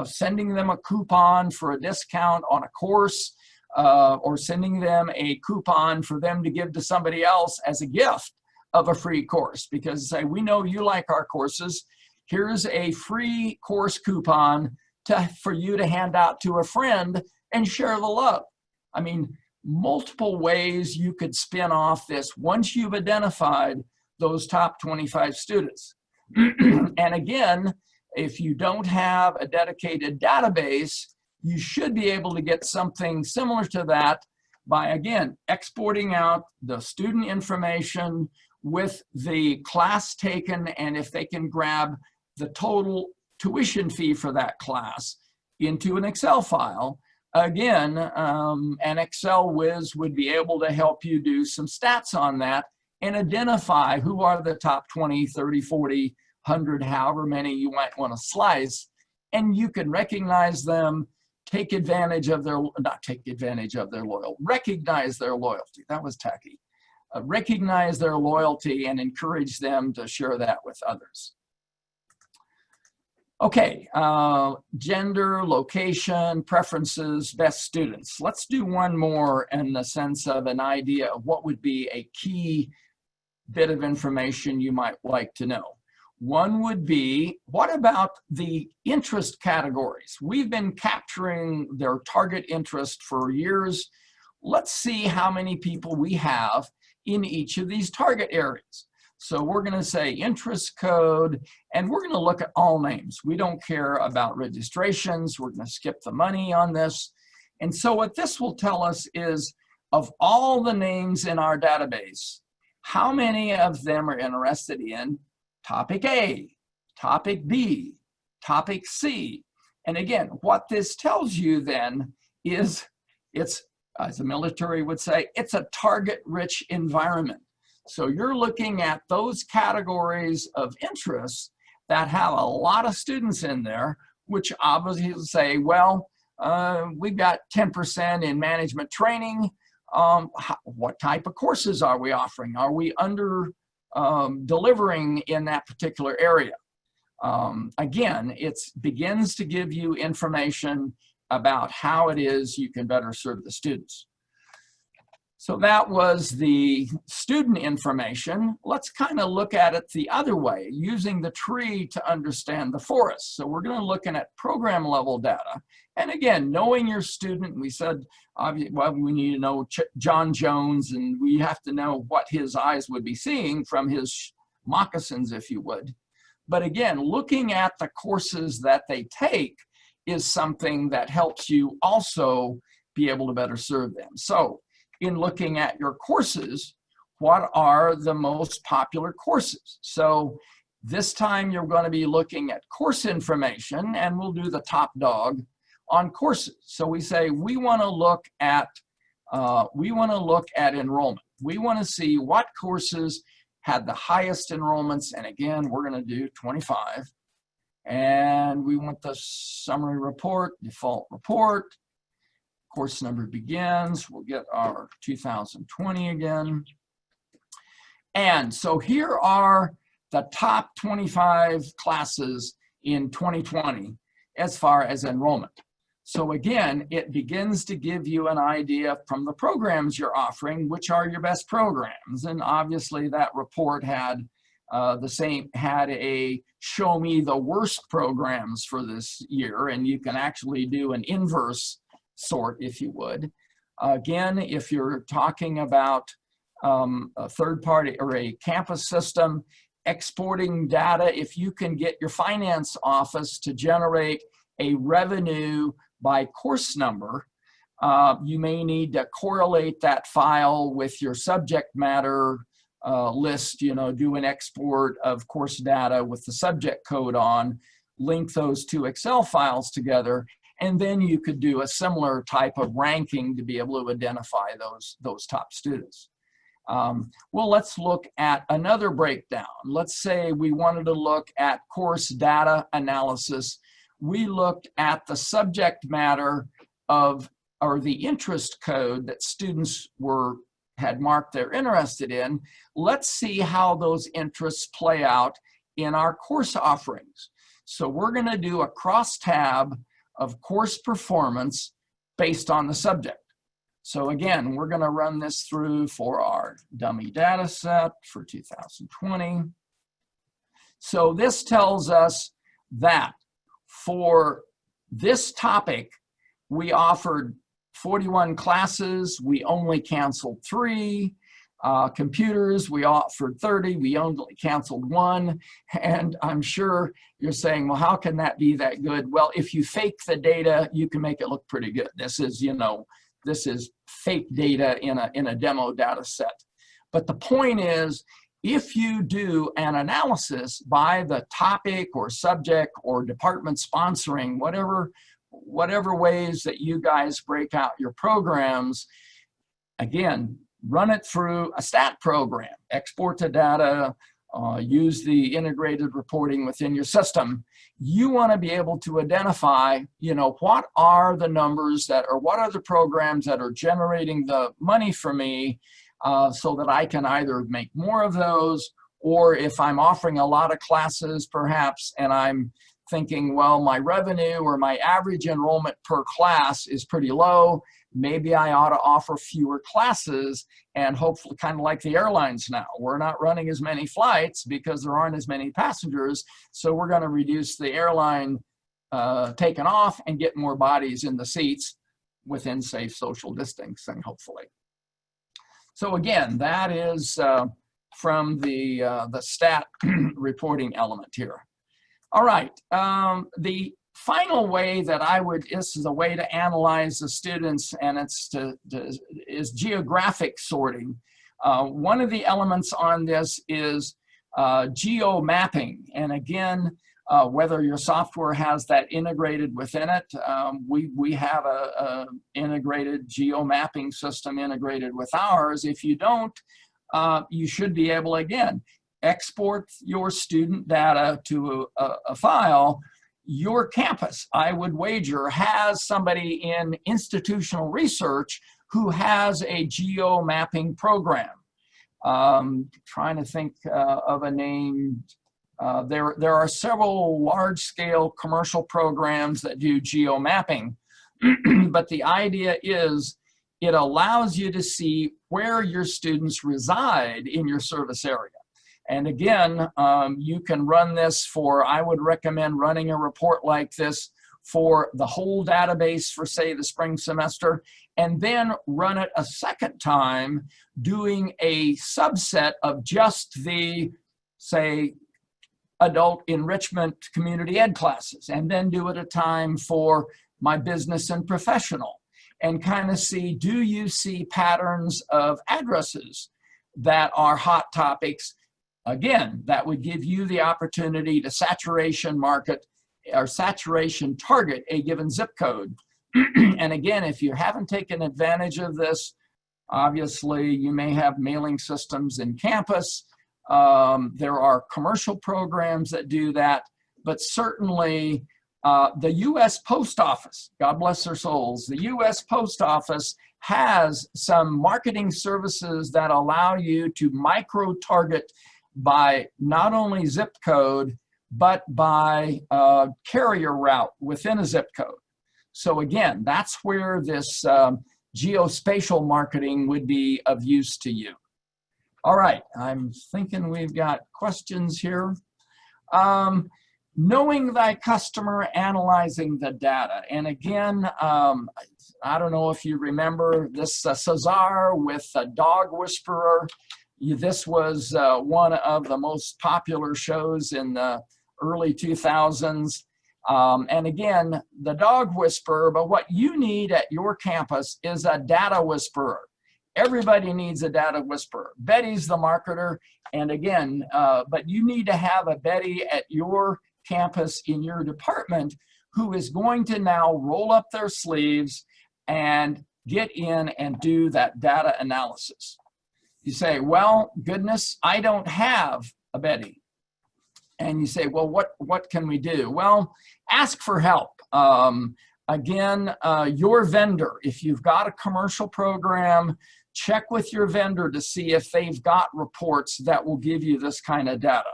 sending them a coupon for a discount on a course, or sending them a coupon for them to give to somebody else as a gift of a free course, because say, we know you like our courses. Here's a free course coupon for you to hand out to a friend and share the love. I mean, multiple ways you could spin off this once you've identified those top 25 students. And again, if you don't have a dedicated database, you should be able to get something similar to that by, again, exporting out the student information with the class taken, and if they can grab the total tuition fee for that class into an Excel file. Again, an Excel whiz would be able to help you do some stats on that and identify who are the top 20, 30, 40, 100, however many you might want to slice, and you can recognize them, take advantage of their, not take advantage of their loyalty, recognize their loyalty. That was tacky. Recognize their loyalty and encourage them to share that with others. Okay, gender, location, preferences, best students. Let's do one more in the sense of an idea of what would be a key bit of information you might like to know. One would be, what about the interest categories? We've been capturing their target interest for years. Let's see how many people we have in each of these target areas. So we're going to say interest code, and we're going to look at all names. We don't care about registrations. We're going to skip the money on this. And so what this will tell us is, of all the names in our database, how many of them are interested in topic A, topic B, topic C. And again, what this tells you then is it's, as the military would say, it's a target-rich environment. So you're looking at those categories of interest that have a lot of students in there, which obviously will say, well, we've got 10% in management training. What type of courses are we offering? Are we under delivering in that particular area? Again, it begins to give you information about how it is you can better serve the students. So that was the student information. Let's kind of look at it the other way, using the tree to understand the forest. So we're going to look at program level data. And again, knowing your student, we said, well, we need to know John Jones, and we have to know what his eyes would be seeing from his moccasins, if you would. But again, looking at the courses that they take is something that helps you also be able to better serve them. So in looking at your courses, what are the most popular courses? So this time you're going to be looking at course information, and we'll do the top dog on courses. So we say we want to look at enrollment. We want to see what courses had the highest enrollments, and again we're going to do 25. And we want the summary report, default report. Course number begins. We'll get our 2020 again. And so here are the top 25 classes in 2020 as far as enrollment. So again, it begins to give you an idea from the programs you're offering, which are your best programs. And obviously that report had had a show me the worst programs for this year, and you can actually do an inverse sort, if you would. Again, if you're talking about a third party or a campus system, exporting data, if you can get your finance office to generate a revenue by course number, you may need to correlate that file with your subject matter list, you know, do an export of course data with the subject code on, link those two Excel files together, and then you could do a similar type of ranking to be able to identify those top students. Well, let's look at another breakdown. Let's say we wanted to look at course data analysis. We looked at the subject matter of, or the interest code that students had marked they're interested in. Let's see how those interests play out in our course offerings. So we're going to do a crosstab of course performance based on the subject. So again, we're going to run this through for our dummy data set for 2020. So this tells us that for this topic, we offered 41 classes, we only canceled 3. Computers, we offered 30, we only canceled 1. And I'm sure you're saying, well, how can that be that good? Well, if you fake the data, you can make it look pretty good. This is, you know, this is fake data in a demo data set. But the point is, if you do an analysis by the topic or subject or department sponsoring, whatever ways that you guys break out your programs, again, run it through a stat program, export the data, use the integrated reporting within your system. You want to be able to identify, you know, what are the numbers that, or what are the programs that are generating the money for me, so that I can either make more of those, or if I'm offering a lot of classes perhaps, and I'm thinking, well, my revenue or my average enrollment per class is pretty low, maybe I ought to offer fewer classes, and hopefully, kind of like the airlines now, we're not running as many flights because there aren't as many passengers, so we're going to reduce the airline taking off and get more bodies in the seats within safe social distancing, hopefully. So again, that is from the stat reporting element here. All right, the final way that this is a way to analyze the students, and is geographic sorting. One of the elements on this is geo mapping, and again, whether your software has that integrated within it, we have a integrated geo mapping system integrated with ours. If you don't, you should be able, again, export your student data to a file. Your campus, I would wager, has somebody in institutional research who has a geo mapping program. Trying to think of a name. There are several large-scale commercial programs that do geo mapping, but the idea is it allows you to see where your students reside in your service area. And again, you can run this for, I would recommend running a report like this for the whole database for, say, the spring semester, and then run it a second time doing a subset of just the, say, adult enrichment community ed classes, and then do it a time for my business and professional, and kind of see, do you see patterns of addresses that are hot topics? Again, that would give you the opportunity to saturation market or saturation target a given zip code. And again, if you haven't taken advantage of this, obviously you may have mailing systems in campus. There are commercial programs that do that, but certainly the U.S. Post Office, God bless their souls, the U.S. Post Office has some marketing services that allow you to micro-target by not only zip code, but by carrier route within a zip code. So again, that's where this geospatial marketing would be of use to you. All right, I'm thinking we've got questions here. Knowing thy customer, analyzing the data. And again, I don't know if you remember this Cesar with a dog whisperer. This was one of the most popular shows in the early 2000s. And again, the dog whisperer, but what you need at your campus is a data whisperer. Everybody needs a data whisperer. Betty's the marketer. And again, but you need to have a Betty at your campus in your department who is going to now roll up their sleeves and get in and do that data analysis. You say, well, goodness, I don't have a Betty. And you say, well, what can we do? Well, ask for help. Again, your vendor, if you've got a commercial program, check with your vendor to see if they've got reports that will give you this kind of data.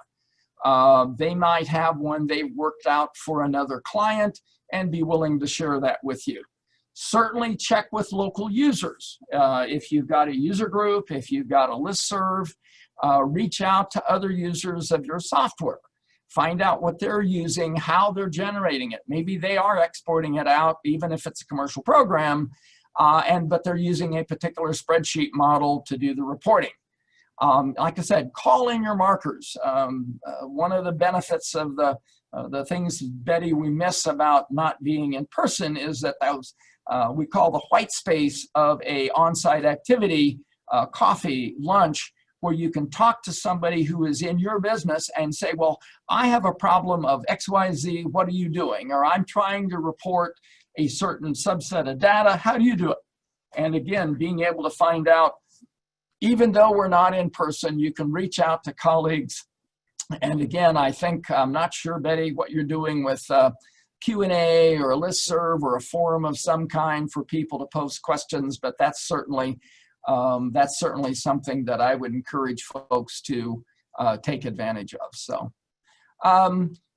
They might have one they've worked out for another client and be willing to share that with you. Certainly check with local users. If you've got a user group, if you've got a listserv, reach out to other users of your software. Find out what they're using, how they're generating it. Maybe they are exporting it out, even if it's a commercial program, but they're using a particular spreadsheet model to do the reporting. Like I said, call in your markers. One of the benefits of the things, Betty, we miss about not being in person is that those, we call the white space of a on-site activity, coffee, lunch, where you can talk to somebody who is in your business and say, well, I have a problem of XYZ, what are you doing? Or I'm trying to report a certain subset of data, how do you do it? And again, being able to find out, even though we're not in person, you can reach out to colleagues. And again, I think, I'm not sure, Betty, what you're doing with Q&A or a listserv or a forum of some kind for people to post questions, but that's certainly something that I would encourage folks to take advantage of. So,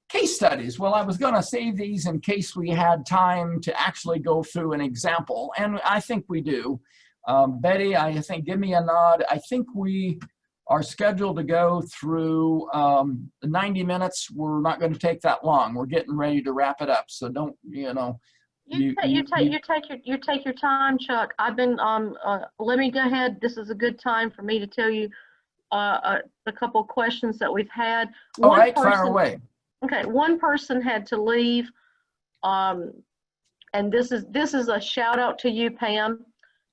case studies. Well, I was going to save these in case we had time to actually go through an example, and I think we do. Betty, I think, give me a nod. I think we are scheduled to go through 90 minutes. We're not going to take that long. We're getting ready to wrap it up. So don't, you know. You take your time, Chuck. I've been let me go ahead. This is a good time for me to tell you a couple of questions that we've had. All right, fire away. Okay, one person had to leave, and this is a shout out to you, Pam.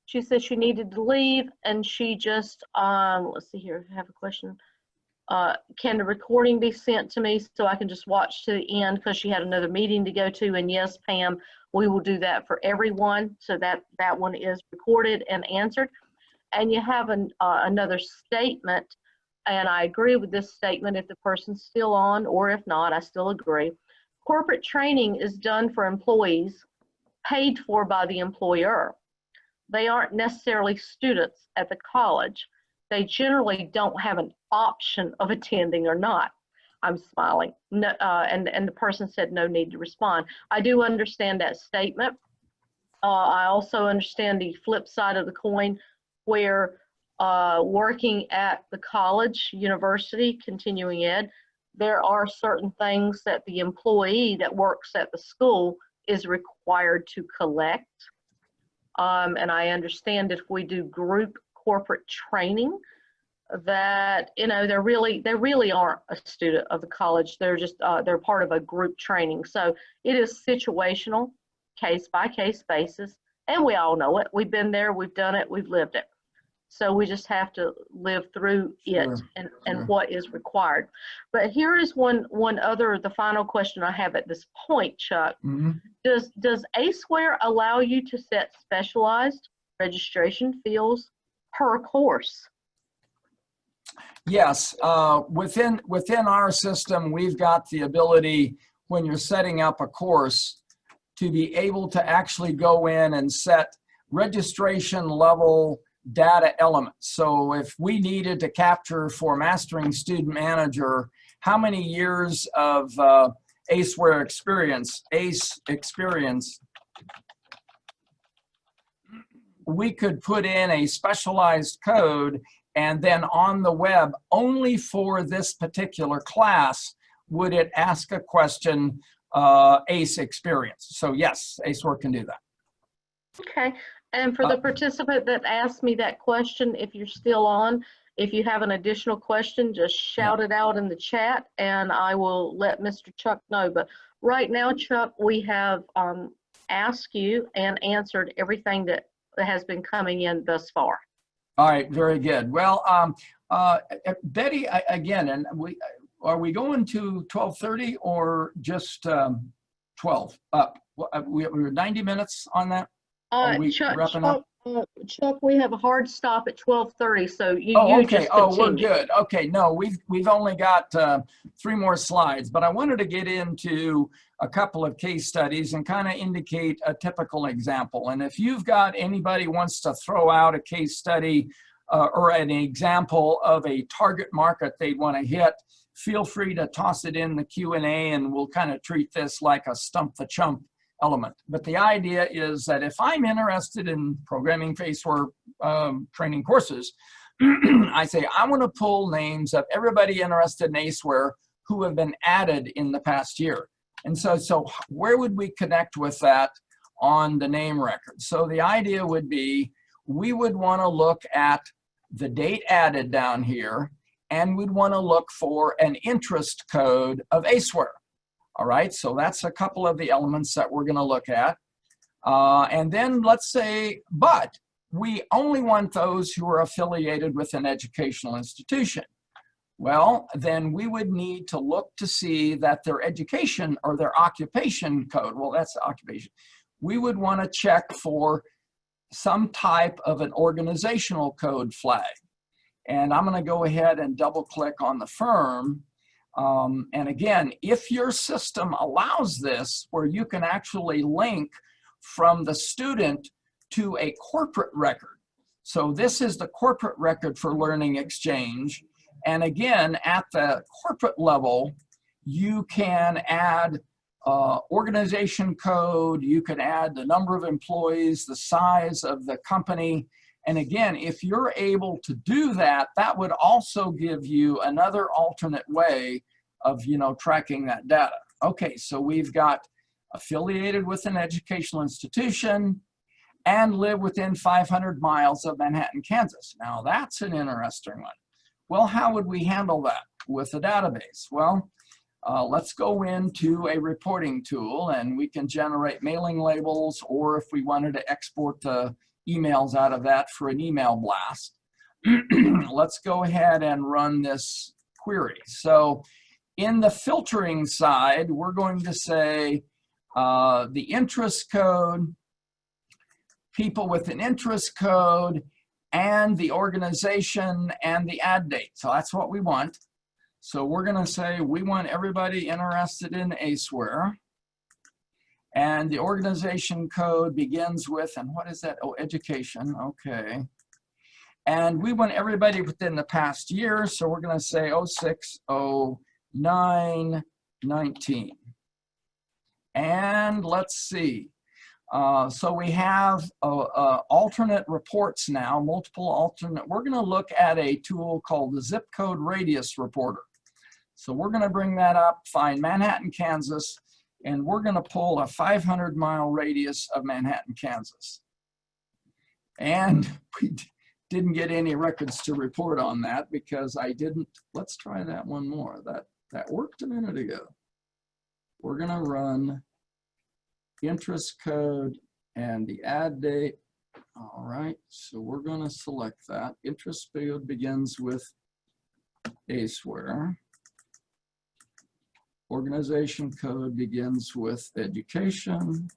She said she needed to leave, and she just let's see here. I have a question. Can the recording be sent to me so I can just watch to the end, because she had another meeting to go to? And yes, Pam, we will do that for everyone, so that one is recorded and answered. And you have another statement, and I agree with this statement. If the person's still on, or if not, I still agree. Corporate training is done for employees paid for by the employer. They aren't necessarily students at the college. They generally don't have an option of attending or not. I'm smiling. No, and the person said no need to respond. I do understand that statement. I also understand the flip side of the coin, where working at the college, university, continuing ed, there are certain things that the employee that works at the school is required to collect. And I understand if we do group corporate training, that, you know, they really aren't a student of the college. They're just they're part of a group training. So it is situational, case by case basis, and we all know it. We've been there, we've done it, we've lived it. So we just have to live through it and what is required. But here is the final question I have at this point, Chuck. Mm-hmm. Does Aceware allow you to set specialized registration fields per course? Yes, within our system, we've got the ability, when you're setting up a course, to be able to actually go in and set registration level data elements. So if we needed to capture for Mastering Student Manager how many years of Aceware experience, we could put in a specialized code, and then on the web, only for this particular class, would it ask a question, ACE experience. So yes, Aceware can do that. Okay, and for the participant that asked me that question, if you're still on, if you have an additional question, just shout it out in the chat and I will let Mr. Chuck know. But right now, Chuck, we have asked you and answered everything that has been coming in thus far. All right, very good. Well, Betty, again, and are we going to 12:30 or just 12 up? We were 90 minutes on that? Are we wrapping up? Chuck, we have a hard stop at 12:30, so you okay. just Oh, we're continue. good. Okay, no, we've only got 3 more slides, but I wanted to get into a couple of case studies and kind of indicate a typical example. And if you've got anybody wants to throw out a case study or an example of a target market they want to hit, feel free to toss it in the Q&A and we'll kind of treat this like a stump the chump element. But the idea is that if I'm interested in programming Aceware training courses, I say I want to pull names of everybody interested in Aceware who have been added in the past year. And so where would we connect with that on the name record? So the idea would be we would want to look at the date added down here, and we'd want to look for an interest code of Aceware. All right, so that's a couple of the elements that we're going to look at. And then let's say, but we only want those who are affiliated with an educational institution. Well, then we would need to look to see that their education or their occupation code, well, that's the occupation. We would want to check for some type of an organizational code flag. And I'm going to go ahead and double click on the firm. And again, if your system allows this, where you can actually link from the student to a corporate record. So this is the corporate record for Learning Exchange. And again, at the corporate level, you can add organization code, you can add the number of employees, the size of the company. And again, if you're able to do that, that would also give you another alternate way of, tracking that data. Okay, so we've got affiliated with an educational institution and live within 500 miles of Manhattan, Kansas. Now that's an interesting one. Well, how would we handle that with a database? Well, let's go into a reporting tool and we can generate mailing labels, or if we wanted to export the emails out of that for an email blast. Let's go ahead and run this query. So in the filtering side, we're going to say the interest code, people with an interest code, and the organization and the add date. So that's what we want. So we're going to say we want everybody interested in Aceware. And the organization code begins with, and what is that? Oh, education. Okay. And we want everybody within the past year. So we're going to say 06, 09, 19. And let's see. So we have alternate reports now, multiple alternate. We're going to look at a tool called the Zip Code Radius Reporter. So we're going to bring that up, find Manhattan, Kansas, and we're going to pull a 500-mile radius of Manhattan, Kansas. And we didn't get any records to report on that because I didn't. Let's try that one more. That worked a minute ago. We're going to run interest code and the add date. All right, so we're going to select that. Interest code begins with Aceware. Organization code begins with education.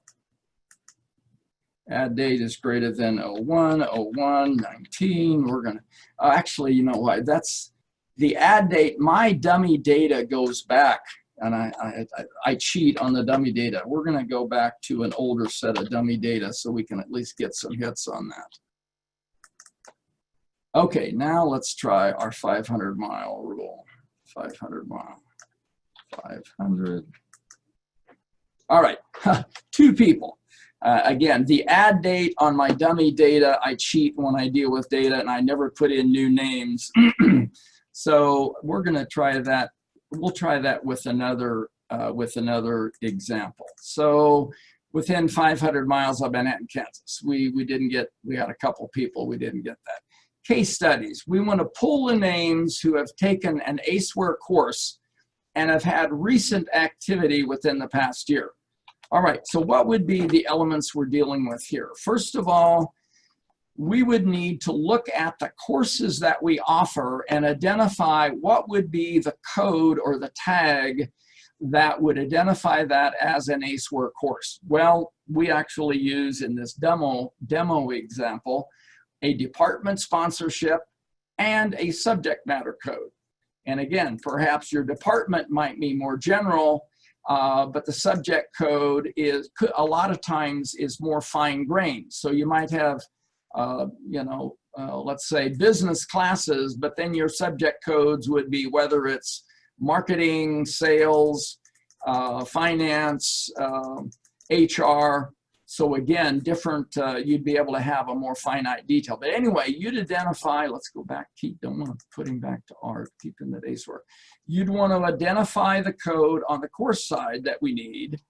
Add date is greater than 01, 01, 19. We're going to, actually, you know what? That's the add date. My dummy data goes back, and I cheat on the dummy data. We're going to go back to an older set of dummy data so we can at least get some hits on that. Okay, now let's try our 500-mile rule. 500 mile. 500. All right, 2 people. Again, the add date on my dummy data, I cheat when I deal with data and I never put in new names. So we're going to try that. We'll try that with another example. So within 500 miles of Manhattan, Kansas. We had a couple people, we didn't get that. Case studies. We want to pull the names who have taken an Aceware course and have had recent activity within the past year. All right, so what would be the elements we're dealing with here? First of all, we would need to look at the courses that we offer and identify what would be the code or the tag that would identify that as an Aceware course. Well, we actually use in this demo example a department sponsorship and a subject matter code. And again, perhaps your department might be more general, but the subject code is a lot of times is more fine-grained. So you might have, let's say business classes, but then your subject codes would be whether it's marketing, sales, finance, HR. So again, different, you'd be able to have a more finite detail. But anyway, you'd identify, let's go back, don't want to put him back to art, keep him at Aceware. You'd want to identify the code on the course side that we need.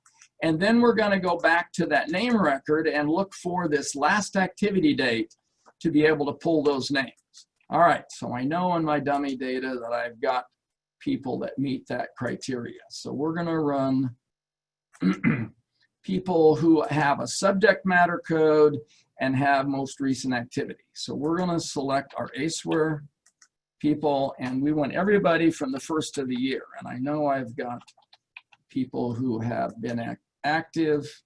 And then we're going to go back to that name record and look for this last activity date to be able to pull those names. All right, so I know in my dummy data that I've got people that meet that criteria. So we're going to run people who have a subject matter code and have most recent activity. So we're going to select our Aceware people, and we want everybody from the first of the year. And I know I've got people who have been active.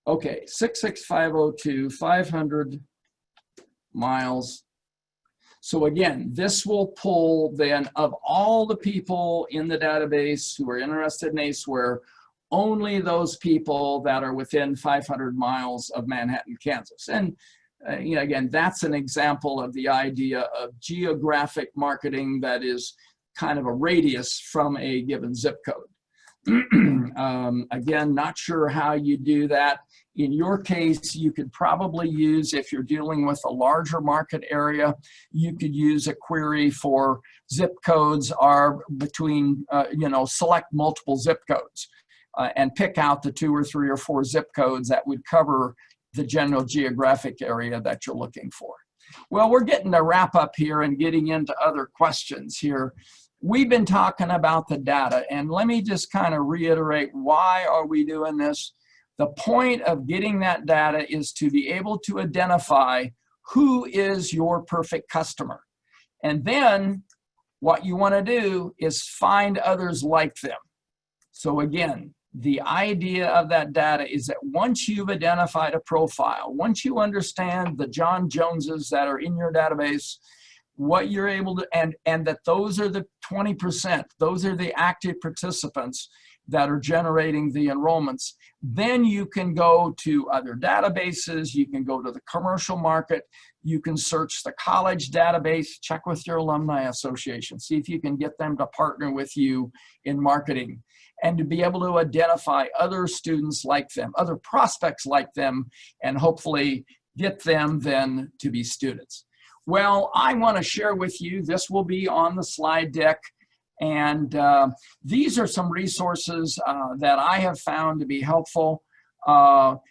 Okay, 66502, 500 miles. So again, this will pull then of all the people in the database who are interested in Aceware, only those people that are within 500 miles of Manhattan, Kansas. And again, that's an example of the idea of geographic marketing that is kind of a radius from a given zip code. Again, not sure how you do that. In your case, you could probably use, if you're dealing with a larger market area, you could use a query for zip codes are between, select multiple zip codes and pick out the 2 or 3 or 4 zip codes that would cover the general geographic area that you're looking for. Well, we're getting to wrap up here and getting into other questions here. We've been talking about the data, and let me just kind of reiterate, why are we doing this? The point of getting that data is to be able to identify who is your perfect customer. And then what you want to do is find others like them. So again, the idea of that data is that once you've identified a profile, once you understand the John Joneses that are in your database, what you're able to, and that those are the 20%, those are the active participants that are generating the enrollments, then you can go to other databases, you can go to the commercial market, you can search the college database, check with your alumni association, see if you can get them to partner with you in marketing, and to be able to identify other students like them, other prospects like them, and hopefully get them then to be students. Well, I want to share with you, this will be on the slide deck, and these are some resources that I have found to be helpful.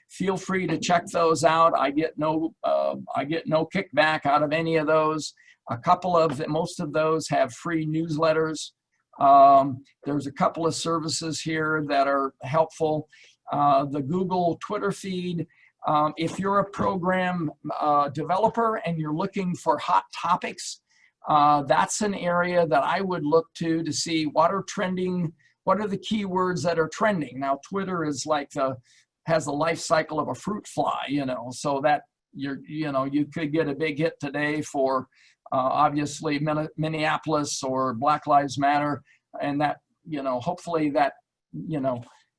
Feel free to check those out. I get no kickback out of any of those. Most of those have free newsletters. There's a couple of services here that are helpful. The Google Twitter feed. If you're a program developer and you're looking for hot topics, that's an area that I would look to see what are trending, what are the keywords that are trending. Now, Twitter is like has the life cycle of a fruit fly, so that you could get a big hit today for obviously Minneapolis or Black Lives Matter, and that, hopefully that,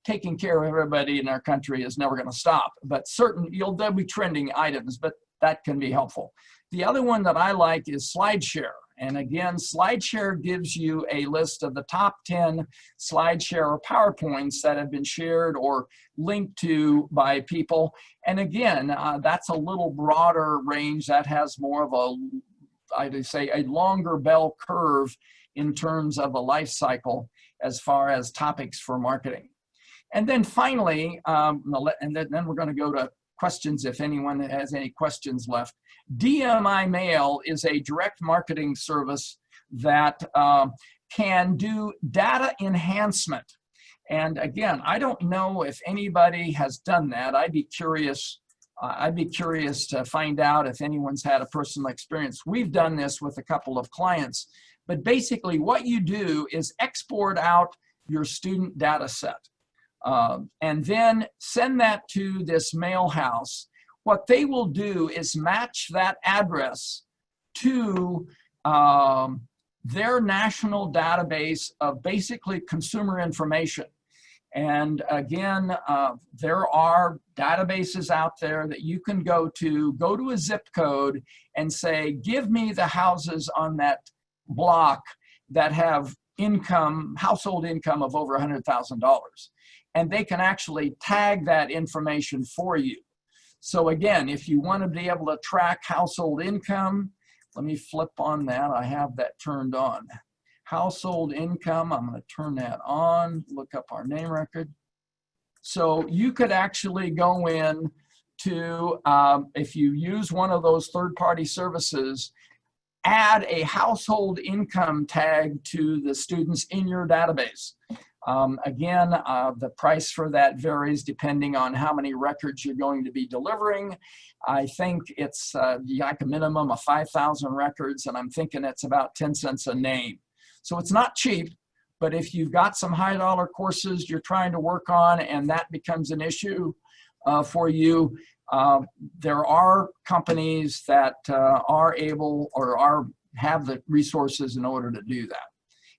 taking care of everybody in our country is never going to stop. But there'll be trending items, but that can be helpful. The other one that I like is SlideShare. And again, SlideShare gives you a list of the top 10 SlideShare or PowerPoints that have been shared or linked to by people. And again, that's a little broader range that has more of I'd say a longer bell curve in terms of a life cycle as far as topics for marketing. And then finally, and then we're going to go to questions if anyone has any questions left. DMI Mail is a direct marketing service that can do data enhancement. And again, I don't know if anybody has done that. I'd be curious to find out if anyone's had a personal experience. We've done this with a couple of clients. But basically what you do is export out your student data set and then send that to this mail house. What they will do is match that address to their national database of basically consumer information. And again, there are databases out there that you can go to a zip code and say, give me the houses on that block that have household income of over $100,000. And they can actually tag that information for you. So again, if you want to be able to track household income, let me flip on that. I have that turned on. Household income, I'm going to turn that on, look up our name record. So you could actually go in to, if you use one of those third-party services, add a household income tag to the students in your database. Again, the price for that varies depending on how many records you're going to be delivering. I think it's like a minimum of 5,000 records, and I'm thinking it's about 10 cents a name. So it's not cheap, but if you've got some high dollar courses you're trying to work on and that becomes an issue for you, there are companies that are able or have the resources in order to do that.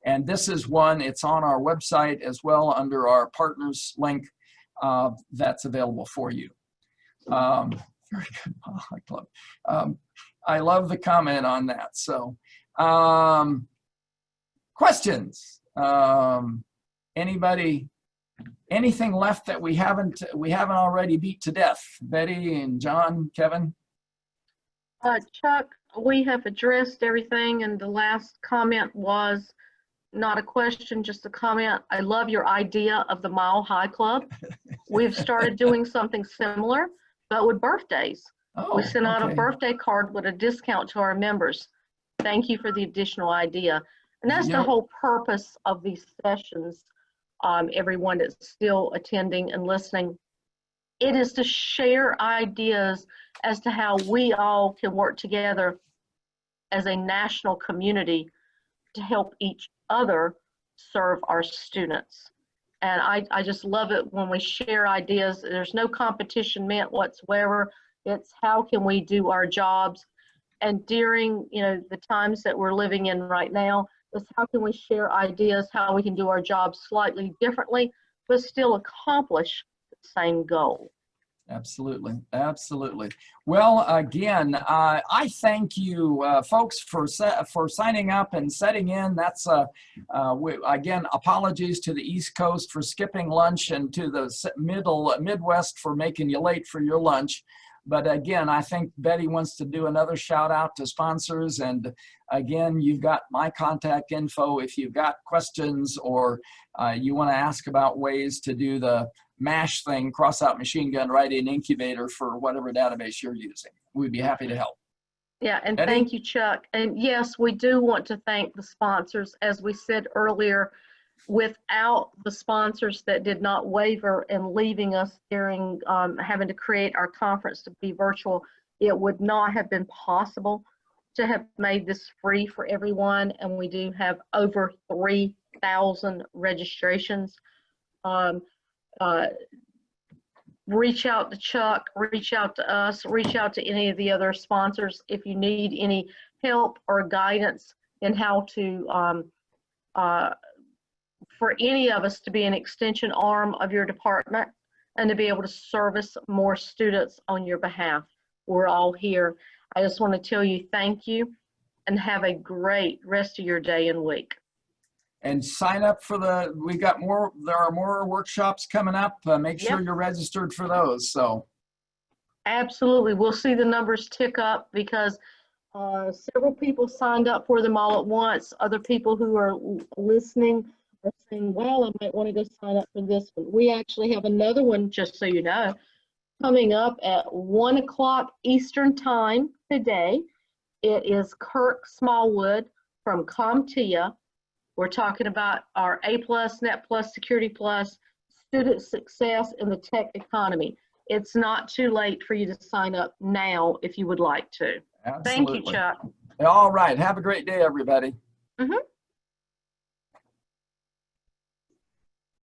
And this is one, it's on our website as well under our partners link that's available for you. Very good, Club. I love the comment on that. So questions? Anybody, anything left that we haven't already beat to death? Betty and John, Kevin? Chuck, we have addressed everything, and the last comment was not a question, just a comment. I love your idea of the Mile High Club. We've started doing something similar, but with birthdays. Oh, we send out a okay. birthday card with a discount to our members. Thank you for the additional idea. And that's Yeah. the whole purpose of these sessions, everyone that's still attending and listening. It is to share ideas as to how we all can work together as a national community to help each other serve our students. And I just love it when we share ideas. There's no competition meant whatsoever. It's how can we do our jobs. And during the times that we're living in right now, it's how can we share ideas, how we can do our jobs slightly differently, but still accomplish the same goal. Absolutely, absolutely. Well, again, I thank you, folks, for signing up and setting in. That's again, apologies to the East Coast for skipping lunch and to the Midwest for making you late for your lunch. But again, I think Betty wants to do another shout out to sponsors. And again, you've got my contact info if you've got questions or you want to ask about ways to do the MASH thing, cross out machine gun, write in incubator for whatever database you're using. We'd be happy to help. Yeah, and Betty? Thank you, Chuck. And yes, we do want to thank the sponsors. As we said earlier, without the sponsors that did not waver in leaving us during having to create our conference to be virtual, it would not have been possible to have made this free for everyone. And we do have over 3,000 registrations. Reach out to Chuck, reach out to us, reach out to any of the other sponsors if you need any help or guidance in how to for any of us to be an extension arm of your department and to be able to service more students on your behalf. We're all here. I just want to tell you thank you and have a great rest of your day and week. And sign up for there are more workshops coming up. Make sure Yep. you're registered for those. So Absolutely. We'll see the numbers tick up because several people signed up for them all at once. Other people who are listening are saying, well, I might want to go sign up for this one. We actually have another one, just so you know, coming up at 1 o'clock Eastern time today. It is Kirk Smallwood from CompTIA. We're talking about our A+, Net Plus, Security Plus, student success in the tech economy. It's not too late for you to sign up now if you would like to. Absolutely. Thank you, Chuck. All right. Have a great day, everybody. Mhm.